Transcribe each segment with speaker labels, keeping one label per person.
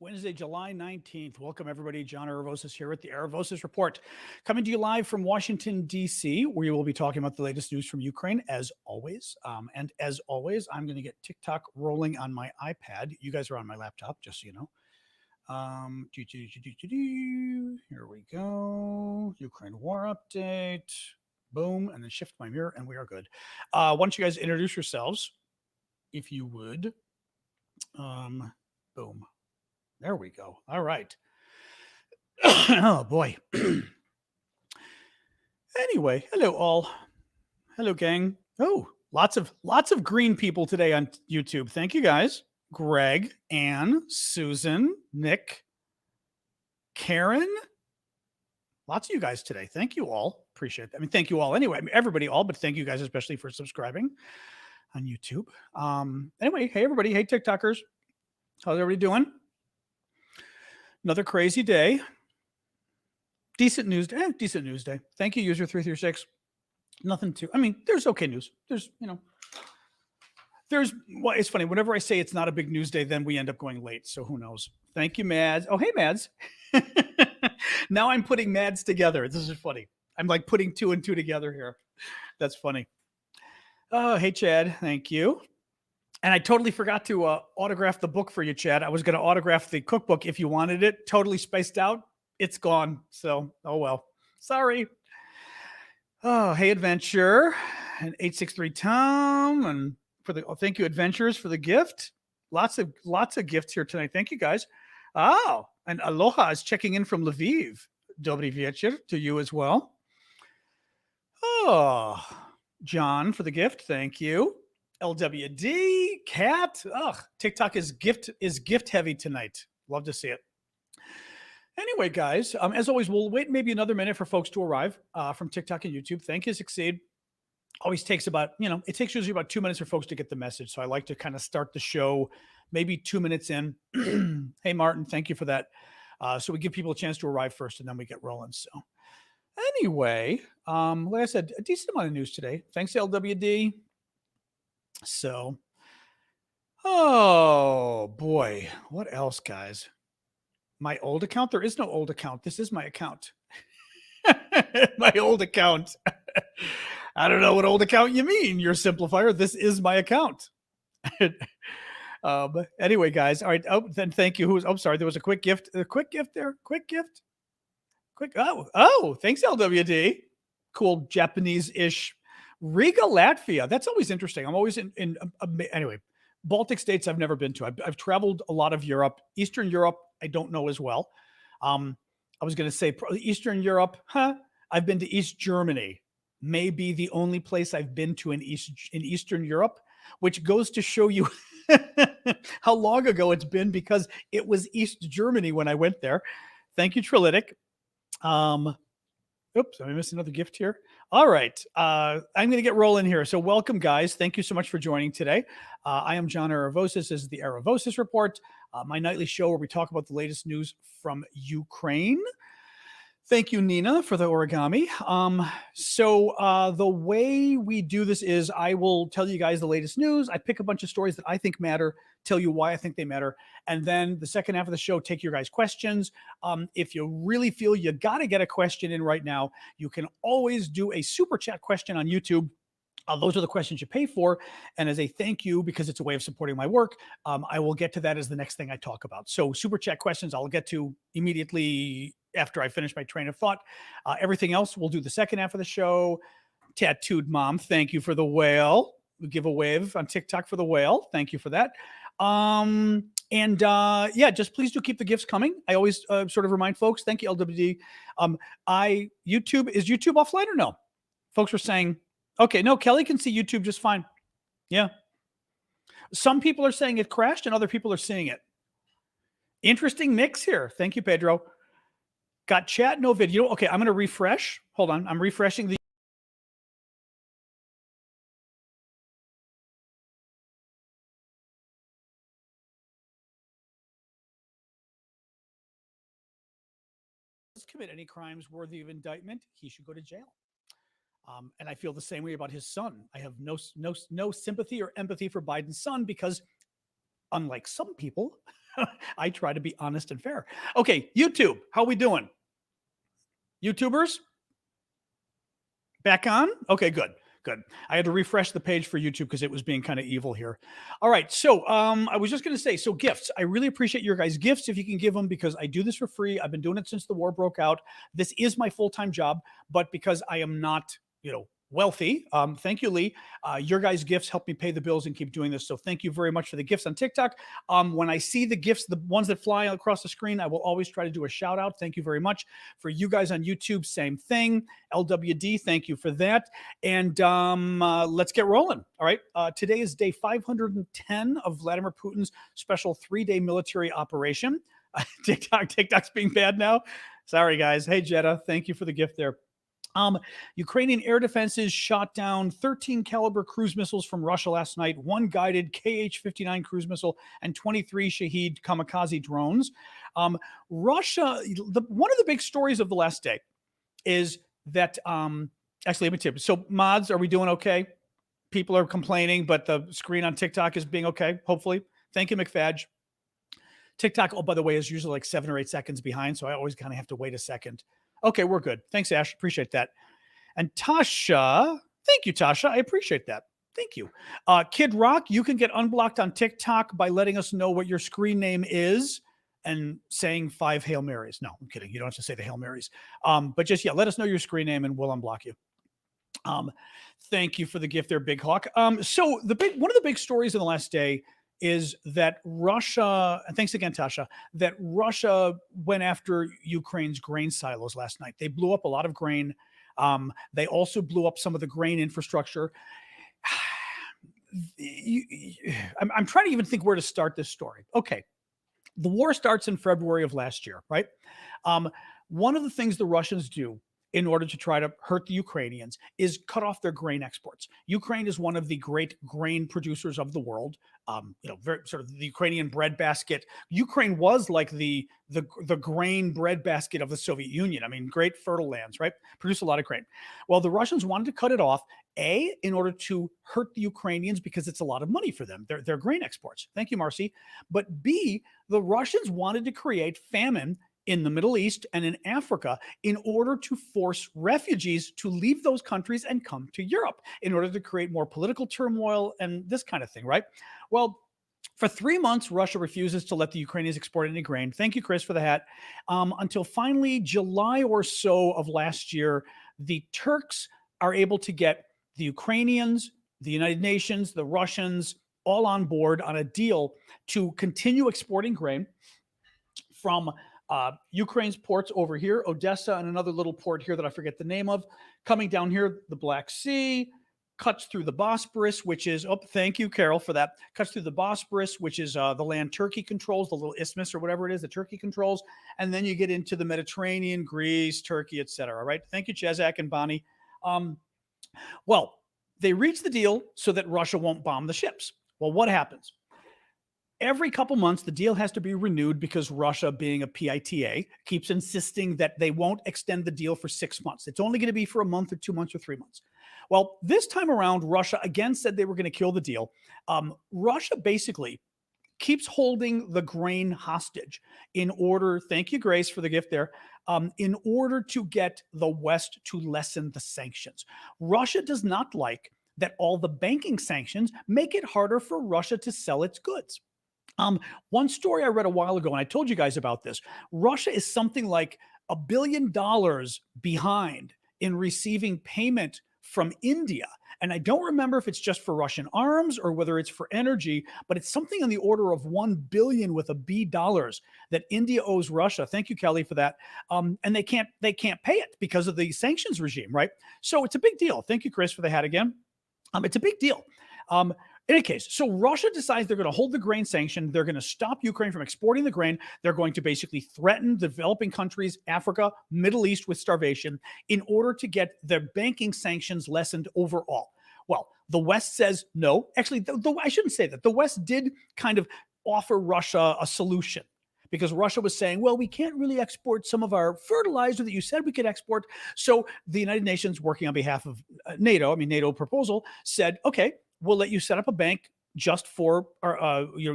Speaker 1: Wednesday, July 19th. Welcome, everybody. John Aravosis here with the Aravosis Report, coming to you live from Washington, D.C., where you will be talking about the latest news from Ukraine, as always. And as always, I'm going to get TikTok rolling on my iPad. You guys are on my laptop, just so you know. Here we go. Ukraine war update. Boom. And then shift my mirror, and we are good. Why don't you guys introduce yourselves, if you would. Boom. There we go. All right. Oh, boy. Anyway, hello, all. Hello, gang. Oh, lots of green people today on YouTube. Thank you, guys. Greg, Anne, Susan, Nick, Karen. Lots of you guys today. Thank you all. Appreciate that. I mean, thank you all anyway. I mean, everybody all, but thank you guys especially for subscribing on YouTube. Anyway, hey, everybody. Hey, TikTokers. How's everybody doing? Another crazy day. Decent news day. Decent news day. Thank you, user 336. Nothing to, I mean, there's okay news. There's, well, it's funny. Whenever I say it's not a big news day, then we end up going late. So who knows? Thank you, Mads. Oh, hey, Mads. Now I'm putting Mads together. This is funny. I'm like putting two and two together here. That's funny. Oh, hey, Chad. Thank you. And I totally forgot to autograph the book for you, Chad. I was going to autograph the cookbook if you wanted it. Totally spaced out. It's gone. So, oh well. Sorry. Oh, hey, Adventure. And 863 Tom. And thank you, Adventures, for the gift. Lots of gifts here tonight. Thank you, guys. Oh, and Aloha is checking in from Lviv. Dobry wieczór to you as well. Oh, John for the gift. Thank you. LWD, Cat. Ugh, TikTok is gift heavy tonight. Love to see it. Anyway, guys, as always, we'll wait maybe another minute for folks to arrive from TikTok and YouTube. Thank you, Succeed. Always takes about, it takes usually about 2 minutes for folks to get the message. So I like to kind of start the show maybe 2 minutes in. Hey, Martin, thank you for that. So we give people a chance to arrive first and then we get rolling. So anyway, like I said, a decent amount of news today. Thanks, LWD. So, oh boy, what else, guys? My old account? There is no old account. This is my account. My old account. I don't know what old account you mean, your simplifier. This is my account. Anyway, guys. All right. Oh, then thank you. Sorry. There was a quick gift. A quick gift there. Quick gift. Oh, thanks, LWD. Cool Japanese-ish. Riga, Latvia. That's always interesting. I'm always anyway, Baltic states I've never been to. I've traveled a lot of Europe. Eastern Europe, I don't know as well. I was going to say Eastern Europe. I've been to East Germany. Maybe the only place I've been to in Eastern Europe, which goes to show you how long ago it's been because it was East Germany when I went there. Thank you, Trilytic. Oops, I missed another gift here. All right. I'm going to get rolling here. So welcome, guys. Thank you so much for joining today. I am John Aravosis. This is the Aravosis Report, my nightly show where we talk about the latest news from Ukraine. Thank you, Nina, for the origami. So the way we do this is I will tell you guys the latest news. I pick a bunch of stories that I think matter, tell you why I think they matter. And then the second half of the show, take your guys' questions. If you really feel you got to get a question in right now, you can always do a super chat question on YouTube. Those are the questions you pay for. And as a thank you, because it's a way of supporting my work, I will get to that as the next thing I talk about. So super chat questions I'll get to immediately after I finish my train of thought. Everything else we'll do the second half of the show. Tattooed Mom, thank you for the whale. We give a wave on TikTok for the whale. Thank you for that. Yeah, just please do keep the gifts coming. I always sort of remind folks. Thank you, LWD. YouTube, is YouTube offline or no? Folks were saying, okay, no, Kelly can see YouTube just fine. Yeah. Some people are saying it crashed and other people are seeing it. Interesting mix here. Thank you, Pedro. Got chat, no video. Okay, I'm going to refresh. Hold on. I'm refreshing the. Commit any crimes worthy of indictment, he should go to jail. And I feel the same way about his son. I have no sympathy or empathy for Biden's son because, unlike some people, I try to be honest and fair. Okay, YouTube, how we doing? YouTubers? Back on? Okay, good. Good. I had to refresh the page for YouTube because it was being kind of evil here. All right. So I was just going to say, so gifts. I really appreciate your guys' gifts if you can give them because I do this for free. I've been doing it since the war broke out. This is my full-time job, but because I am not, wealthy. Thank you, Lee. Your guys' gifts help me pay the bills and keep doing this. So thank you very much for the gifts on TikTok. When I see the gifts, the ones that fly across the screen, I will always try to do a shout out. Thank you very much. For you guys on YouTube, same thing. LWD, thank you for that. And let's get rolling. All right. Today is day 510 of Vladimir Putin's special 3-day military operation. TikTok's being bad now. Sorry, guys. Hey, Jetta, thank you for the gift there. Ukrainian air defenses shot down 13 caliber cruise missiles from Russia last night, 1 guided Kh-59 cruise missile, and 23 Shahed kamikaze drones. Russia, one of the big stories of the last day is that, actually, let me tip. So mods, are we doing okay? People are complaining, but the screen on TikTok is being okay, hopefully. Thank you, McFadge. TikTok, oh, by the way, is usually like 7 or 8 seconds behind, so I always kind of have to wait a second. Okay, we're good. Thanks, Ash. Appreciate that. And Tasha, thank you, Tasha. I appreciate that. Thank you. Kid Rock, you can get unblocked on TikTok by letting us know what your screen name is and saying 5 Hail Marys. No, I'm kidding. You don't have to say the Hail Marys. But just, let us know your screen name and we'll unblock you. Thank you for the gift there, Big Hawk. So one of the big stories in the last day is that Russia, and thanks again, Tasha, that Russia went after Ukraine's grain silos last night. They blew up a lot of grain. They also blew up some of the grain infrastructure. I'm trying to even think where to start this story. Okay. The war starts in February of last year, right? One of the things the Russians do in order to try to hurt the Ukrainians is cut off their grain exports. Ukraine is one of the great grain producers of the world. Very sort of the Ukrainian breadbasket. Ukraine was like the grain breadbasket of the Soviet Union. I mean, great fertile lands, right? Produce a lot of grain. Well, the Russians wanted to cut it off, A, in order to hurt the Ukrainians because it's a lot of money for them, their grain exports. Thank you, Marcy. But B, the Russians wanted to create famine in the Middle East and in Africa in order to force refugees to leave those countries and come to Europe in order to create more political turmoil and this kind of thing, right? Well, for 3 months, Russia refuses to let the Ukrainians export any grain. Thank you, Chris, for the hat. Until finally July or so of last year, the Turks are able to get the Ukrainians, the United Nations, the Russians, all on board on a deal to continue exporting grain from Ukraine's ports over here, Odessa, and another little port here that I forget the name of, coming down here, the Black Sea, cuts through the Bosporus, which is, thank you, Carol, for that, cuts through the Bosporus, which is the land Turkey controls, the little isthmus or whatever it is that Turkey controls, and then you get into the Mediterranean, Greece, Turkey, etc. Right? Thank you, Chezak and Bonnie. Well, they reach the deal so that Russia won't bomb the ships. Well, what happens? Every couple months, the deal has to be renewed because Russia, being a PITA, keeps insisting that they won't extend the deal for 6 months. It's only going to be for a month or 2 months or 3 months. Well, this time around, Russia again said they were going to kill the deal. Russia basically keeps holding the grain hostage in order, thank you, Grace, for the gift there, in order to get the West to lessen the sanctions. Russia does not like that all the banking sanctions make it harder for Russia to sell its goods. One story I read a while ago, and I told you guys about this, Russia is something like $1 billion behind in receiving payment from India. And I don't remember if it's just for Russian arms or whether it's for energy, but it's something on the order of $1 billion with a B dollars that India owes Russia. Thank you, Kelly, for that. And they can't pay it because of the sanctions regime, right? So it's a big deal. Thank you, Chris, for the hat again. It's a big deal. In any case, so Russia decides they're going to hold the grain sanction. They're going to stop Ukraine from exporting the grain. They're going to basically threaten developing countries, Africa, Middle East with starvation in order to get their banking sanctions lessened overall. Well, the West says no. Actually, I shouldn't say that. The West did kind of offer Russia a solution because Russia was saying, well, we can't really export some of our fertilizer that you said we could export. So the United Nations, working on behalf of NATO proposal, said, okay, we'll let you set up a bank just for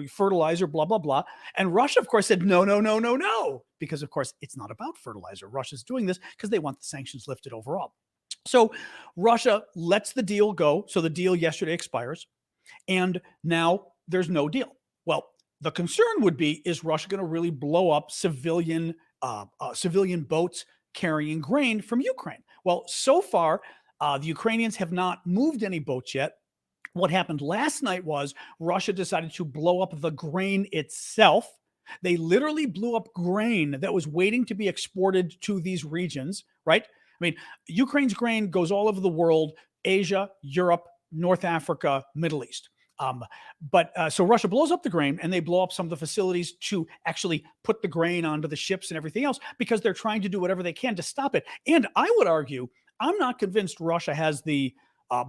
Speaker 1: fertilizer, blah, blah, blah. And Russia, of course, said, no, no, no, no, no, because, of course, it's not about fertilizer. Russia's doing this because they want the sanctions lifted overall. So Russia lets the deal go. So the deal yesterday expires, and now there's no deal. Well, the concern would be, is Russia going to really blow up civilian boats carrying grain from Ukraine? Well, so far, the Ukrainians have not moved any boats yet. What happened last night was Russia decided to blow up the grain itself. They literally blew up grain that was waiting to be exported to these regions, right? I mean, Ukraine's grain goes all over the world: Asia, Europe, North Africa, Middle East. So Russia blows up the grain, and they blow up some of the facilities to actually put the grain onto the ships and everything else, because they're trying to do whatever they can to stop it. And I would argue, I'm not convinced Russia has the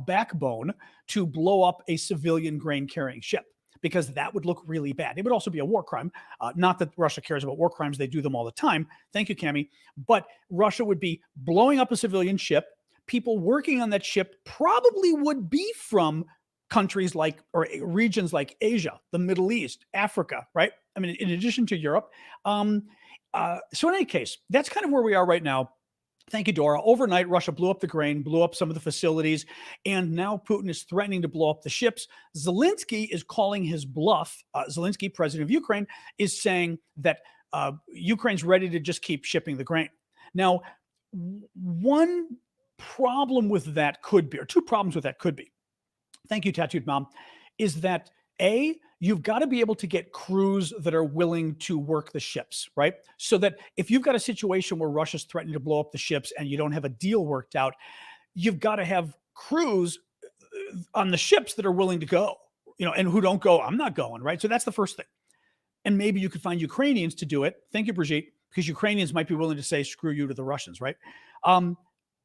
Speaker 1: backbone to blow up a civilian grain carrying ship, because that would look really bad. It would also be a war crime. Not that Russia cares about war crimes. They do them all the time. Thank you, Cami. But Russia would be blowing up a civilian ship. People working on that ship probably would be from countries like, or regions like Asia, the Middle East, Africa, right? I mean, in addition to Europe. So in any case, that's kind of where we are right now. Thank you, Dora. Overnight, Russia blew up the grain, blew up some of the facilities, and now Putin is threatening to blow up the ships. Zelensky is calling his bluff. Zelensky, president of Ukraine, is saying that Ukraine's ready to just keep shipping the grain. Now, one problem with that could be, or two problems with that could be, thank you, Tattooed Mom, is that you've got to be able to get crews that are willing to work the ships, right? So that if you've got a situation where Russia's threatening to blow up the ships and you don't have a deal worked out, you've got to have crews on the ships that are willing to go, and who don't go, I'm not going, right? So that's the first thing. And maybe you could find Ukrainians to do it. Thank you, Brigitte, because Ukrainians might be willing to say, screw you to the Russians, right?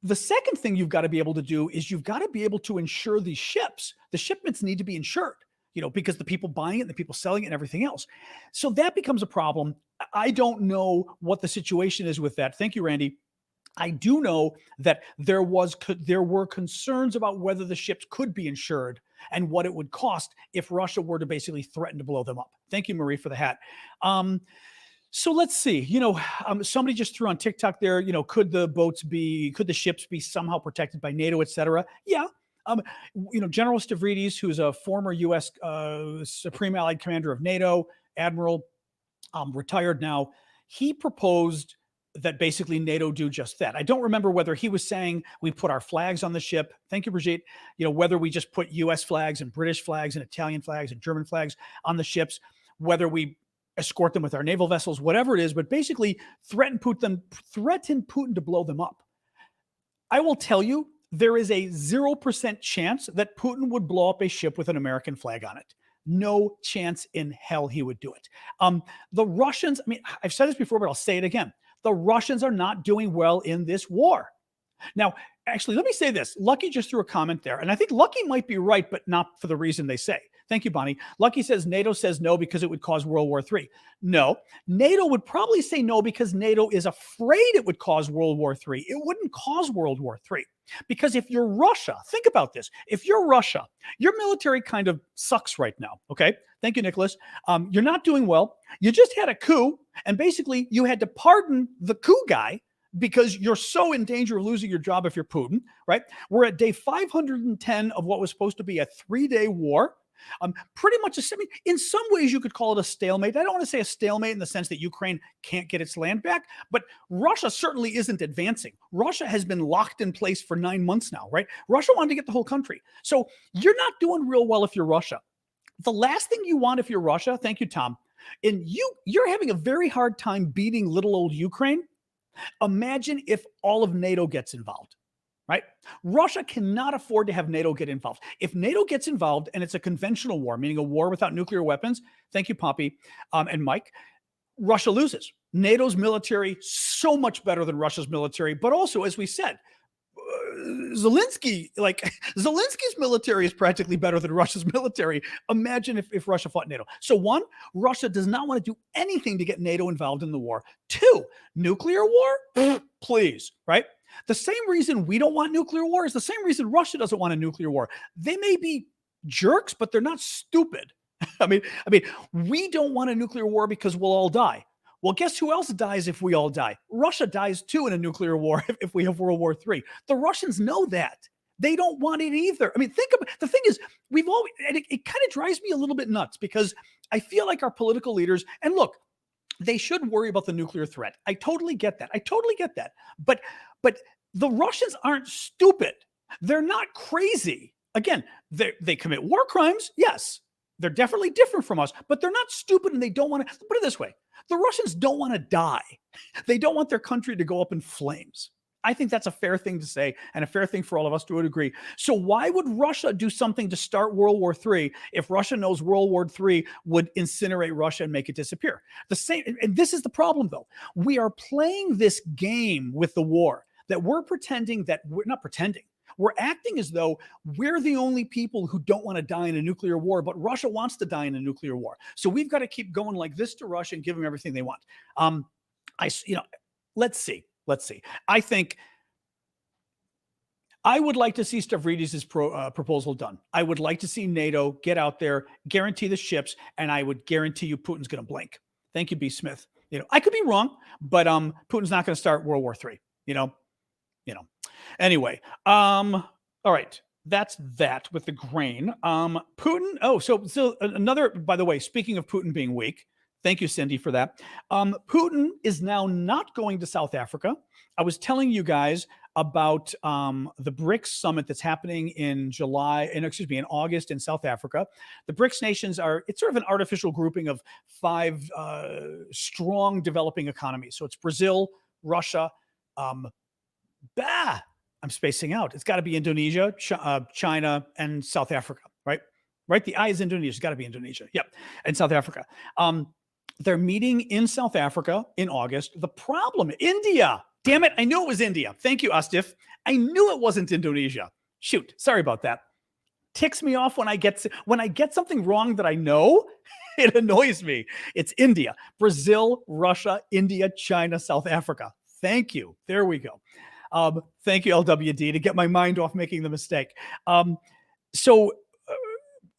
Speaker 1: The second thing you've got to be able to do is you've got to be able to insure these ships. The shipments need to be insured, because the people buying it and the people selling it and everything else. So that becomes a problem. I don't know what the situation is with that. Thank you, Randy. I do know that there were concerns about whether the ships could be insured and what it would cost if Russia were to basically threaten to blow them up. Thank you, Marie, for the hat. So let's see, somebody just threw on TikTok there, could the ships be somehow protected by NATO, et cetera? Yeah. General Stavridis, who's a former U.S. Supreme Allied Commander of NATO, Admiral, retired now, he proposed that basically NATO do just that. I don't remember whether he was saying we put our flags on the ship. Thank you, Brigitte. Whether we just put U.S. flags and British flags and Italian flags and German flags on the ships, whether we escort them with our naval vessels, whatever it is, but basically threaten Putin to blow them up. I will tell you, there is a 0% chance that Putin would blow up a ship with an American flag on it. No chance in hell he would do it. The Russians, I've said this before, but I'll say it again. The Russians are not doing well in this war. Now, actually, let me say this. Lucky just threw a comment there, and I think Lucky might be right, but not for the reason they say. Thank you, Bonnie. Lucky says NATO says no because it would cause World War III. No, NATO would probably say no because NATO is afraid it would cause World War III. It wouldn't cause World War III. Because if you're Russia, think about this. If you're Russia, your military kind of sucks right now, okay? Thank you, Nicholas. You're not doing well. You just had a coup, and basically you had to pardon the coup guy because you're so in danger of losing your job if you're Putin, right? We're at day 510 of what was supposed to be a 3-day war. Pretty much, in some ways you could call it a stalemate. I don't want to say a stalemate in the sense that Ukraine can't get its land back, but Russia certainly isn't advancing. Russia has been locked in place for 9 months now, right? Russia wanted to get the whole country. So you're not doing real well if you're Russia. The last thing you want if you're Russia, thank you, Tom, and you're having a very hard time beating little old Ukraine. Imagine if all of NATO gets involved. Right? Russia cannot afford to have NATO get involved. If NATO gets involved and it's a conventional war, meaning a war without nuclear weapons, thank you, Poppy and Mike, Russia loses. NATO's military, so much better than Russia's military, but also, as we said, Zelensky's military is practically better than Russia's military. Imagine if Russia fought NATO. So one, Russia does not want to do anything to get NATO involved in the war. Two, nuclear war? Please, right? The same reason we don't want nuclear war is the same reason Russia doesn't want a nuclear war. They may be jerks, but they're not stupid. I mean, we don't want a nuclear war because we'll all die. Well, guess who else dies if we all die? Russia dies too in a nuclear war if we have World War III. The Russians know that. They don't want it either. I mean, think about the thing is, we've always, and it kind of drives me a little bit nuts because I feel like our political leaders, and look, they should worry about the nuclear threat. I totally get that. But the Russians aren't stupid. They're not crazy. Again, they commit war crimes. Yes, they're definitely different from us, but they're not stupid and they don't want to, put it this way. The Russians don't want to die. They don't want their country to go up in flames. I think that's a fair thing to say and a fair thing for all of us to agree. So why would Russia do something to start World War III if Russia knows World War III would incinerate Russia and make it disappear? The same, and this is the problem though. We are playing this game with the war that we're pretending that we're not pretending. We're acting as though we're the only people who don't want to die in a nuclear war, but Russia wants to die in a nuclear war. So we've got to keep going like this to Russia and give them everything they want. Let's see. I think I would like to see Stavridis' proposal done. I would like to see NATO get out there, guarantee the ships, and I would guarantee you Putin's going to blink. Thank you, B. Smith. I could be wrong, but Putin's not going to start World War III. Anyway, all right. That's that with the grain. Putin. Oh, so another. By the way, speaking of Putin being weak. Thank you, Cindy, for that. Putin is now not going to South Africa. I was telling you guys about the BRICS summit that's happening in August in South Africa. The BRICS nations it's sort of an artificial grouping of 5 strong developing economies. So it's Brazil, Russia, I'm spacing out. It's got to be Indonesia, China, and South Africa, right? Right? The I is Indonesia. It's got to be Indonesia. Yep. And South Africa. They're meeting in South Africa in August. The problem, India. Damn it. I knew it was India. Thank you, Astif. I knew it wasn't Indonesia. Shoot. Sorry about that. Ticks me off when I get something wrong that I know. It annoys me. It's India, Brazil, Russia, India, China, South Africa. Thank you. There we go. Thank you, LWD, to get my mind off making the mistake.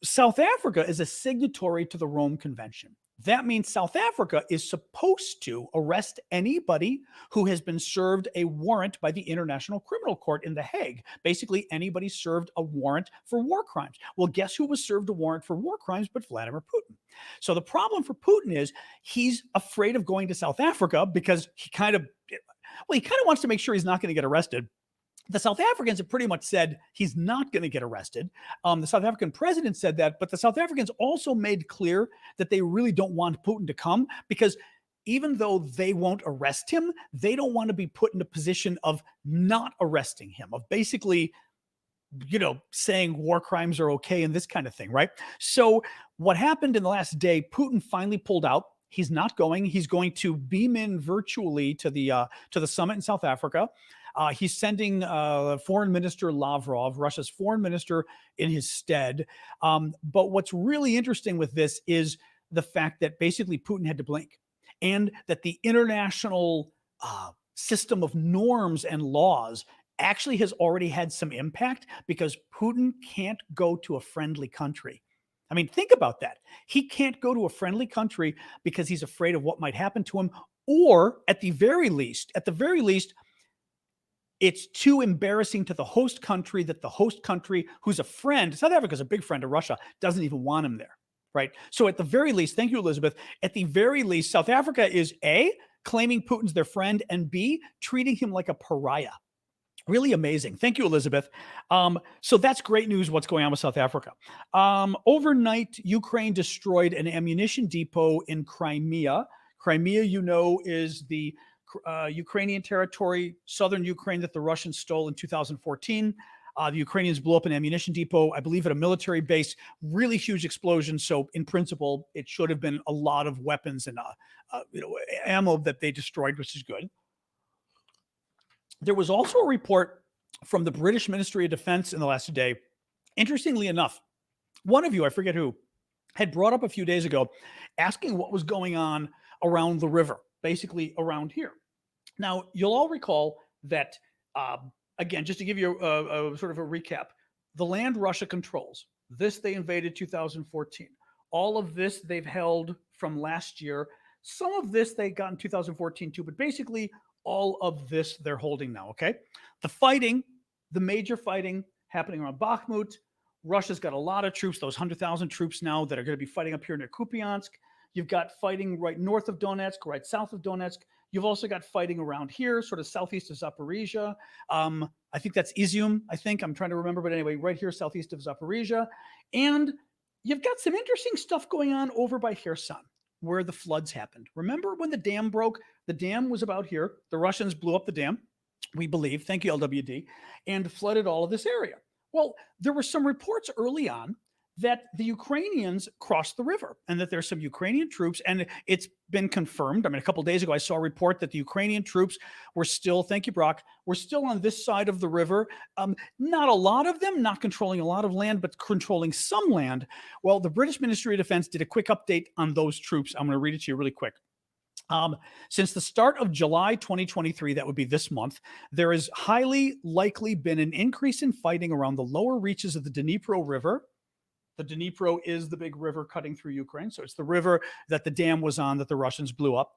Speaker 1: South Africa is a signatory to the Rome Convention. That means South Africa is supposed to arrest anybody who has been served a warrant by the International Criminal Court in The Hague. Basically, anybody served a warrant for war crimes. Well, guess who was served a warrant for war crimes but Vladimir Putin? So the problem for Putin is he's afraid of going to South Africa because he kind of wants to make sure he's not going to get arrested. The South Africans have pretty much said he's not going to get arrested. The South African president said that, but the South Africans also made clear that they really don't want Putin to come because even though they won't arrest him, they don't want to be put in a position of not arresting him, of basically, saying war crimes are okay and this kind of thing, right? So what happened in the last day, Putin finally pulled out. He's not going. He's going to beam in virtually to the summit in South Africa. He's sending Foreign Minister Lavrov, Russia's foreign minister, in his stead. But what's really interesting with this is the fact that basically Putin had to blink, and that the international system of norms and laws actually has already had some impact because Putin can't go to a friendly country. I mean, think about that. He can't go to a friendly country because he's afraid of what might happen to him, or at the very least, it's too embarrassing to the host country that the host country, who's a friend, South Africa's a big friend of Russia, doesn't even want him there, right? So at the very least, thank you, Elizabeth, at the very least, South Africa is A, claiming Putin's their friend, and B, treating him like a pariah. Really amazing. Thank you, Elizabeth. So that's great news, what's going on with South Africa. Overnight, Ukraine destroyed an ammunition depot in Crimea. Crimea, is the Ukrainian territory, southern Ukraine, that the Russians stole in 2014. The Ukrainians blew up an ammunition depot, I believe at a military base, really huge explosion. So in principle, it should have been a lot of weapons and ammo that they destroyed, which is good. There was also a report from the British Ministry of Defense in the last day. Interestingly enough, one of you, I forget who, had brought up a few days ago asking what was going on around the river, basically around here. Now, you'll all recall that, again, just to give you a sort of a recap, the land Russia controls, This they invaded 2014. All of this they've held from last year. Some of this they got in 2014 too, but basically all of this they're holding now. Okay. The fighting, the major fighting happening around Bakhmut. Russia's got a lot of troops, those 100,000 troops now that are going to be fighting up here near Kupiansk. You've got fighting right north of Donetsk, right south of Donetsk. You've also got fighting around here, sort of southeast of Zaporizhia. I think that's Izium, I think. I'm trying to remember, but anyway, right here, southeast of Zaporizhia. And you've got some interesting stuff going on over by Kherson, where the floods happened. Remember when the dam broke? The dam was about here. The Russians blew up the dam, we believe, thank you, LWD, and flooded all of this area. Well, there were some reports early on that the Ukrainians crossed the river and that there's some Ukrainian troops, and it's been confirmed. I mean, a couple of days ago, I saw a report that the Ukrainian troops were still, thank you, Brock, were still on this side of the river. Not a lot of them, not controlling a lot of land, but controlling some land. Well, the British Ministry of Defense did a quick update on those troops. I'm going to read it to you really quick. Since the start of July 2023, that would be this month, there has highly likely been an increase in fighting around the lower reaches of the Dnipro River. The Dnipro is the big river cutting through Ukraine. So it's the river that the dam was on that the Russians blew up.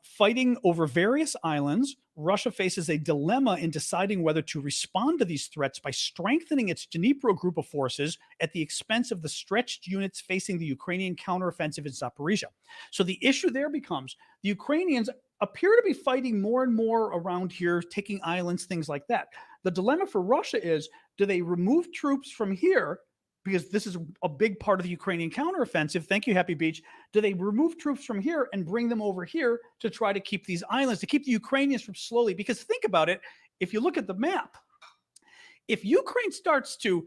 Speaker 1: Fighting over various islands, Russia faces a dilemma in deciding whether to respond to these threats by strengthening its Dnipro group of forces at the expense of the stretched units facing the Ukrainian counteroffensive in Zaporizhia. So the issue there becomes the Ukrainians appear to be fighting more and more around here, taking islands, things like that. The dilemma for Russia is, do they remove troops from here? Because this is a big part of the Ukrainian counteroffensive. Thank you, Happy Beach. Do they remove troops from here and bring them over here to try to keep these islands, to keep the Ukrainians from slowly? Because think about it. If you look at the map, if Ukraine starts to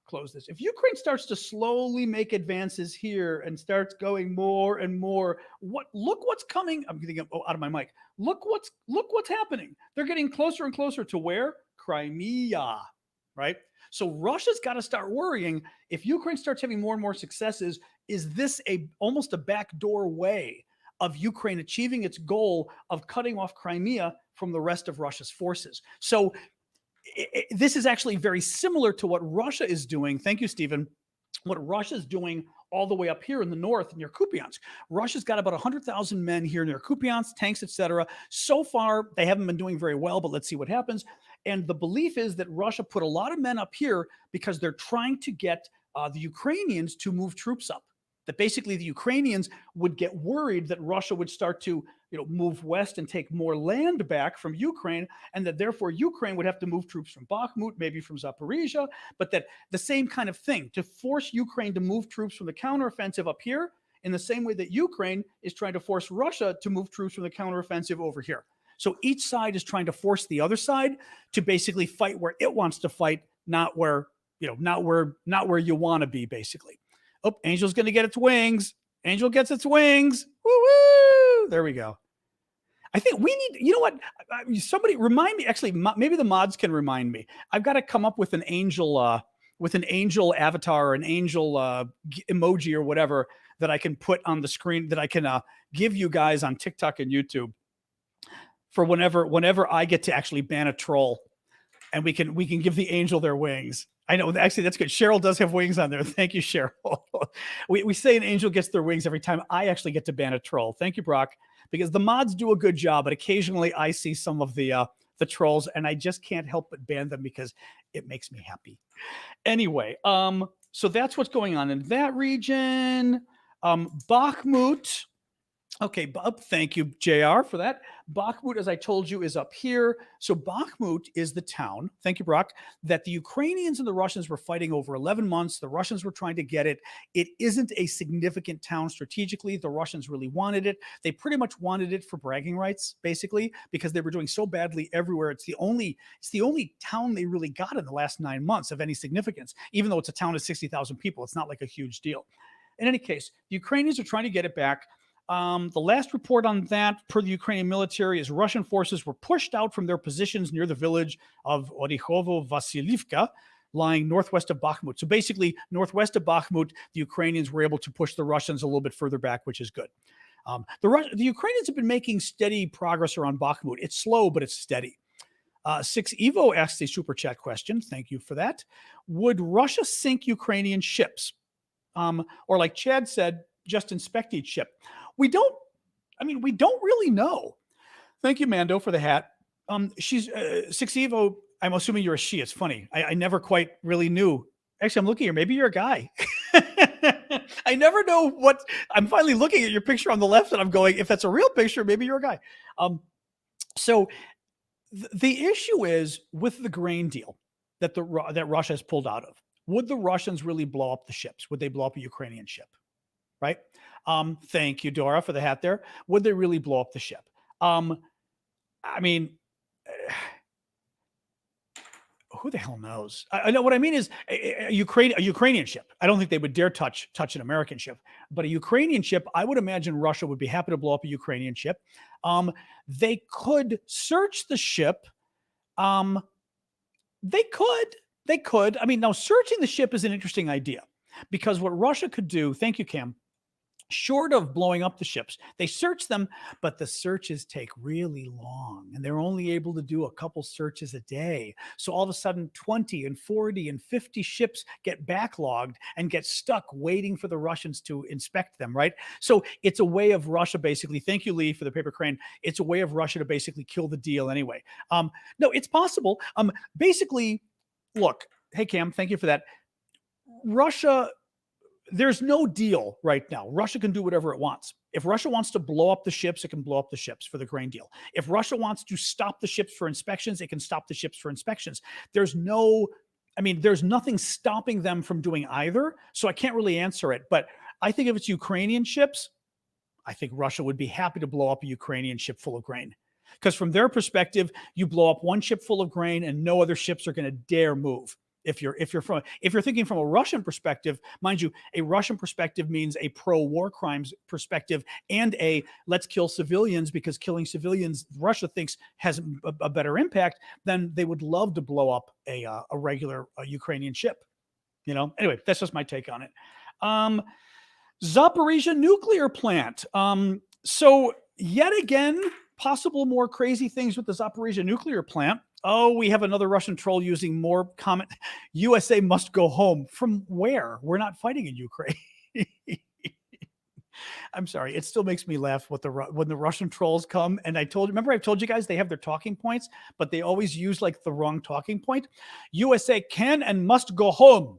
Speaker 1: close this, if Ukraine starts to slowly make advances here and starts going more and more, look what's coming. I'm getting out of my mic. Look what's happening. They're getting closer and closer to where? Crimea, right? So Russia's got to start worrying if Ukraine starts having more and more successes. Is this almost a backdoor way of Ukraine achieving its goal of cutting off Crimea from the rest of Russia's forces? So this is actually very similar to what Russia is doing. Thank you, Stephen. What Russia's doing all the way up here in the north near Kupiansk. Russia's got about 100,000 men here near Kupiansk, tanks, etc. So far, they haven't been doing very well, but let's see what happens. And the belief is that Russia put a lot of men up here because they're trying to get the Ukrainians to move troops up. That basically the Ukrainians would get worried that Russia would start to move west and take more land back from Ukraine, and that therefore Ukraine would have to move troops from Bakhmut, maybe from Zaporizhia, but that the same kind of thing, to force Ukraine to move troops from the counteroffensive up here in the same way that Ukraine is trying to force Russia to move troops from the counteroffensive over here. So each side is trying to force the other side to basically fight where it wants to fight, not where you want to be, basically. Oh, Angel's going to get its wings. Angel gets its wings. Woo-woo! There we go. I think we need, you know what? Somebody remind me. Actually, maybe the mods can remind me. I've got to come up with an angel avatar, or an angel emoji or whatever that I can put on the screen, that I can give you guys on TikTok and YouTube for whenever I get to actually ban a troll, and we can give the angel their wings. I know, actually, that's good. Cheryl does have wings on there. Thank you, Cheryl. we say an angel gets their wings every time I actually get to ban a troll. Thank you, Brock, because the mods do a good job, but occasionally I see some of the trolls, and I just can't help but ban them because it makes me happy. Anyway, so that's what's going on in that region. Bakhmut. Okay, thank you, JR, for that. Bakhmut, as I told you, is up here. So Bakhmut is the town, thank you, Brock, that the Ukrainians and the Russians were fighting over 11 months. The Russians were trying to get it. It isn't a significant town strategically. The Russians really wanted it. They pretty much wanted it for bragging rights, basically, because they were doing so badly everywhere. It's the only town they really got in the last 9 months of any significance, even though it's a town of 60,000 people. It's not like a huge deal. In any case, the Ukrainians are trying to get it back. The last report on that, per the Ukrainian military, is Russian forces were pushed out from their positions near the village of Orikhovo-Vasilivka, lying northwest of Bakhmut. So basically, northwest of Bakhmut, the Ukrainians were able to push the Russians a little bit further back, which is good. The Ukrainians have been making steady progress around Bakhmut. It's slow, but it's steady. Six Evo asks a super chat question. Thank you for that. Would Russia sink Ukrainian ships? Or like Chad said, just inspect each ship. We don't really know. Thank you, Mando, for the hat. She's Six Evo. I'm assuming you're a she. It's funny. I never quite really knew. Actually, I'm looking here. Maybe you're a guy. I never know what. I'm finally looking at your picture on the left, and I'm going, if that's a real picture, maybe you're a guy. So the issue is with the grain deal that that Russia has pulled out of. Would the Russians really blow up the ships? Would they blow up a Ukrainian ship? Right? Thank you, Dora, for the hat there. Would they really blow up the ship? I mean, who the hell knows? I know what I mean is a Ukrainian ship. I don't think they would dare touch an American ship, but a Ukrainian ship, I would imagine Russia would be happy to blow up a Ukrainian ship. They could search the ship. They could. I mean, now searching the ship is an interesting idea because what Russia could do, thank you, Cam, short of blowing up the ships, they search them, but the searches take really long and they're only able to do a couple searches a day. So all of a sudden 20 and 40 and 50 ships get backlogged and get stuck waiting for the Russians to inspect them, right? So it's a way of Russia basically, thank you, Lee, for the paper crane. It's a way of Russia to basically kill the deal anyway. No, it's possible. Basically, look, hey, Cam, thank you for that. Russia, there's no deal right now. Russia can do whatever it wants. If Russia wants to blow up the ships, it can blow up the ships for the grain deal. If Russia wants to stop the ships for inspections, it can stop the ships for inspections. There's nothing stopping them from doing either. So I can't really answer it. But I think if it's Ukrainian ships, I think Russia would be happy to blow up a Ukrainian ship full of grain. Because from their perspective, you blow up one ship full of grain and no other ships are going to dare move. If you're thinking from a Russian perspective, mind you, a Russian perspective means a pro-war crimes perspective and a let's kill civilians because killing civilians Russia thinks has a better impact. Then they would love to blow up a regular Ukrainian ship. Anyway, that's just my take on it. Zaporizhia nuclear plant. So yet again, possible more crazy things with the Zaporizhia nuclear plant. Oh, we have another Russian troll using more comment. USA must go home. From where? We're not fighting in Ukraine. I'm sorry. It still makes me laugh when the Russian trolls come. And I've told you guys they have their talking points, but they always use like the wrong talking point. USA can and must go home.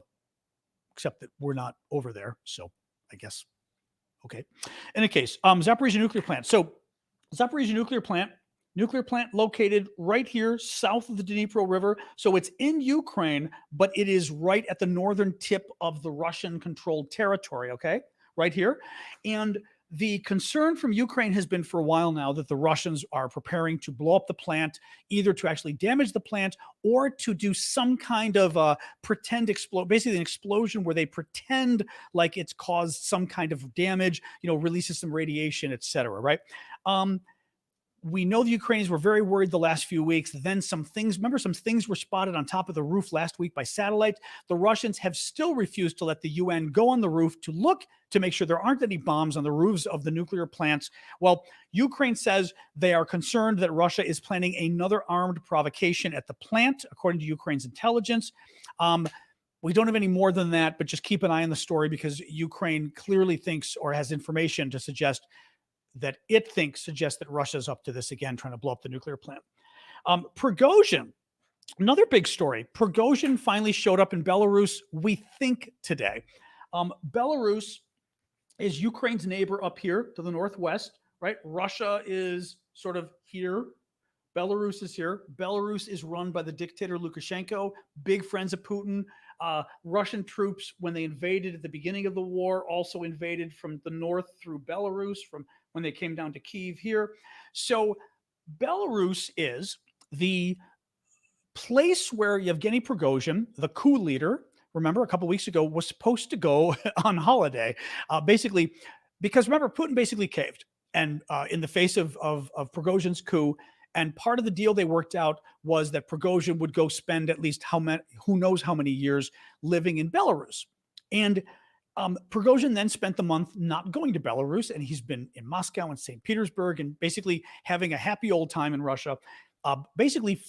Speaker 1: Except that we're not over there. So I guess. Okay. In any case, Zaporizhia nuclear plant. So Zaporizhia nuclear plant located right here south of the Dnipro River. So it's in Ukraine, but it is right at the northern tip of the Russian-controlled territory, okay? Right here. And the concern from Ukraine has been for a while now that the Russians are preparing to blow up the plant, either to actually damage the plant or to do some kind of pretend basically an explosion where they pretend like it's caused some kind of damage, releases some radiation, etc., right? We know the Ukrainians were very worried the last few weeks. Then some things were spotted on top of the roof last week by satellite. The Russians have still refused to let the UN go on the roof to look to make sure there aren't any bombs on the roofs of the nuclear plants. Well, Ukraine says they are concerned that Russia is planning another armed provocation at the plant, according to Ukraine's intelligence. We don't have any more than that, but just keep an eye on the story because Ukraine clearly thinks or has information to suggest that suggests that Russia's up to this again, trying to blow up the nuclear plant. Prigozhin, another big story. Prigozhin finally showed up in Belarus, we think today. Belarus is Ukraine's neighbor up here to the northwest, right? Russia is sort of here. Belarus is here. Belarus is run by the dictator Lukashenko, big friends of Putin. Russian troops, when they invaded at the beginning of the war, also invaded from the north through Belarus, from when they came down to Kyiv here. So Belarus is the place where Yevgeny Prigozhin, the coup leader, remember a couple of weeks ago, was supposed to go on holiday, basically, because remember, Putin basically caved. And in the face of Prigozhin's coup, and part of the deal they worked out was that Prigozhin would go spend at least who knows how many years living in Belarus. And Prigozhin then spent the month not going to Belarus, and he's been in Moscow and St. Petersburg and basically having a happy old time in Russia, basically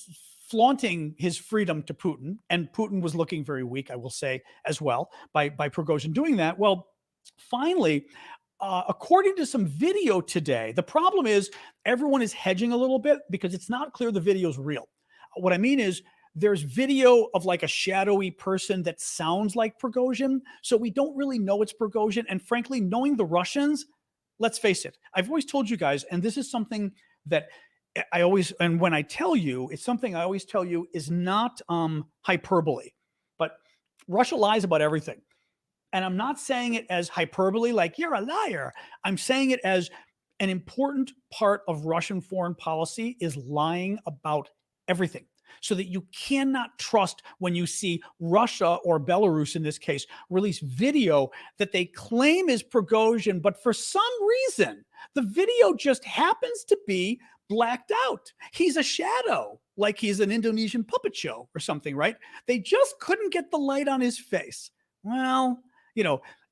Speaker 1: flaunting his freedom to Putin, and Putin was looking very weak, I will say, as well, by Prigozhin doing that. Well, finally, according to some video today, the problem is everyone is hedging a little bit because it's not clear the video is real. What I mean is there's video of like a shadowy person that sounds like Prigozhin, so we don't really know it's Prigozhin. And frankly, knowing the Russians, let's face it, I've always told you guys, and this is something that I always, and when I tell you, it's something I always tell you is not hyperbole, but Russia lies about everything. And I'm not saying it as hyperbole, like you're a liar. I'm saying it as an important part of Russian foreign policy is lying about everything, so that you cannot trust when you see Russia or Belarus, in this case, release video that they claim is Prigozhin, but for some reason, the video just happens to be blacked out. He's a shadow, like he's an Indonesian puppet show or something, right? They just couldn't get the light on his face. Well,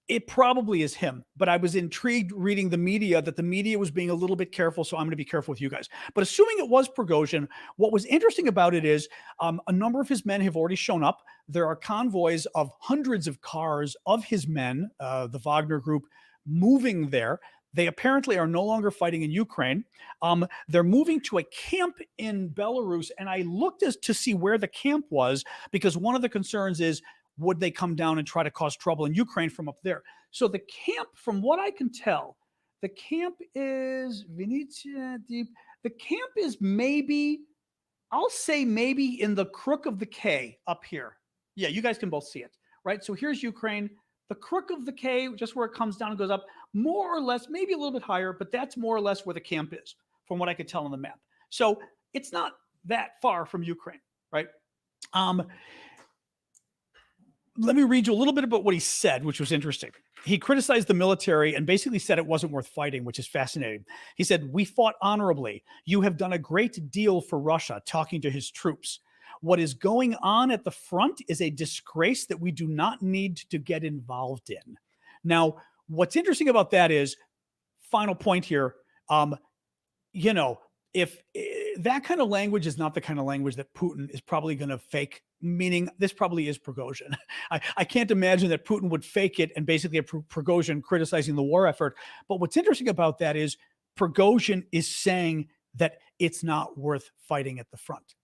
Speaker 1: it probably is him, but I was intrigued reading the media that the media was being a little bit careful, so I'm going to be careful with you guys. But assuming it was Prigozhin, what was interesting about it is a number of his men have already shown up. There are convoys of hundreds of cars of his men, the Wagner group, moving there. They apparently are no longer fighting in Ukraine. They're moving to a camp in Belarus, and I looked to see where the camp was, because one of the concerns is, would they come down and try to cause trouble in Ukraine from up there? So the camp, from what I can tell, the camp is Venetia Deep. The camp is maybe, I'll say maybe in the crook of the K up here. Yeah, you guys can both see it, right? So here's Ukraine, the crook of the K, just where it comes down and goes up, more or less, maybe a little bit higher, but that's more or less where the camp is, from what I could tell on the map. So it's not that far from Ukraine, right? Let me read you a little bit about what he said, which was interesting. He criticized the military and basically said it wasn't worth fighting, which is fascinating. He said, "We fought honorably. You have done a great deal for Russia," talking to his troops. "What is going on at the front is a disgrace that we do not need to get involved in." Now, what's interesting about that is, final point here, if that kind of language is not the kind of language that Putin is probably going to fake, meaning this probably is Prigozhin. I can't imagine that Putin would fake it and basically have Prigozhin criticizing the war effort. But what's interesting about that is Prigozhin is saying that it's not worth fighting at the front.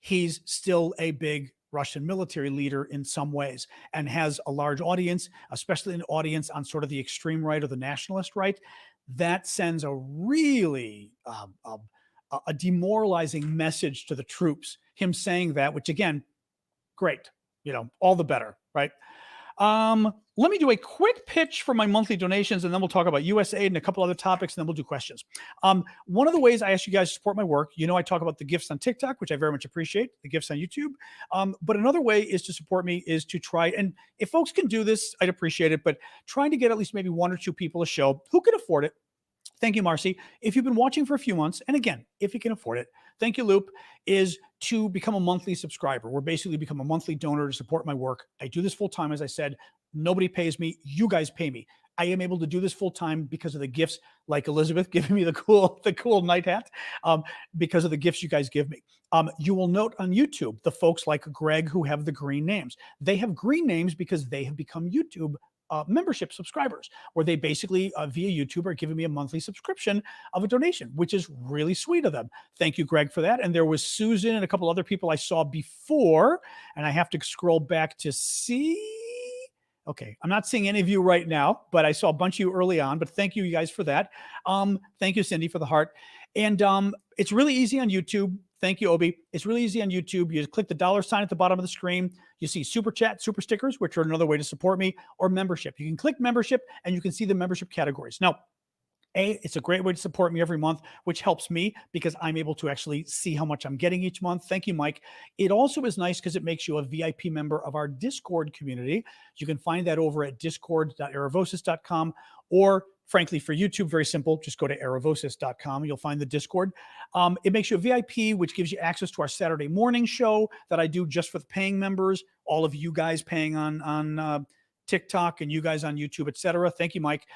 Speaker 1: He's still a big Russian military leader in some ways and has a large audience, especially an audience on sort of the extreme right or the nationalist right. That sends a really a demoralizing message to the troops, him saying that, which again, great, all the better, right? Let me do a quick pitch for my monthly donations, and then we'll talk about USAID and a couple other topics, and then we'll do questions. One of the ways I ask you guys to support my work, I talk about the gifts on TikTok, which I very much appreciate, the gifts on YouTube. But another way is to support me is to try, and if folks can do this, I'd appreciate it, but trying to get at least maybe one or two people a show who can afford it. Thank you, Marcy. If you've been watching for a few months, and again, if you can afford it, thank you, Loop, is to become a monthly subscriber. We're basically become a monthly donor to support my work. I do this full time, as I said. Nobody pays me. You guys pay me. I am able to do this full time because of the gifts, like Elizabeth giving me the cool night hat, because of the gifts you guys give me. You will note on YouTube the folks like Greg who have the green names. They have green names because they have become YouTube membership subscribers, where they basically via YouTube are giving me a monthly subscription of a donation, which is really sweet of them. Thank you, Greg, for that. And there was Susan and a couple other people I saw before, and I have to scroll back to see. Okay, I'm not seeing any of you right now, but I saw a bunch of you early on, but thank you guys for that. Thank you, Cindy, for the heart. And it's really easy on YouTube. Thank you, Obi. It's really easy on YouTube. You just click the $sign at the bottom of the screen. You see super chat, super stickers, which are another way to support me, or membership. You can click membership and you can see the membership categories. Now, it's a great way to support me every month, which helps me because I'm able to actually see how much I'm getting each month. Thank you, Mike. It also is nice because it makes you a VIP member of our Discord community. You can find that over at discord.aravosis.com, or frankly, for YouTube, very simple. Just go to aravosis.com. You'll find the Discord. It makes you a VIP, which gives you access to our Saturday morning show that I do just for the paying members, all of you guys paying on TikTok and you guys on YouTube, etc. Thank you, Mike.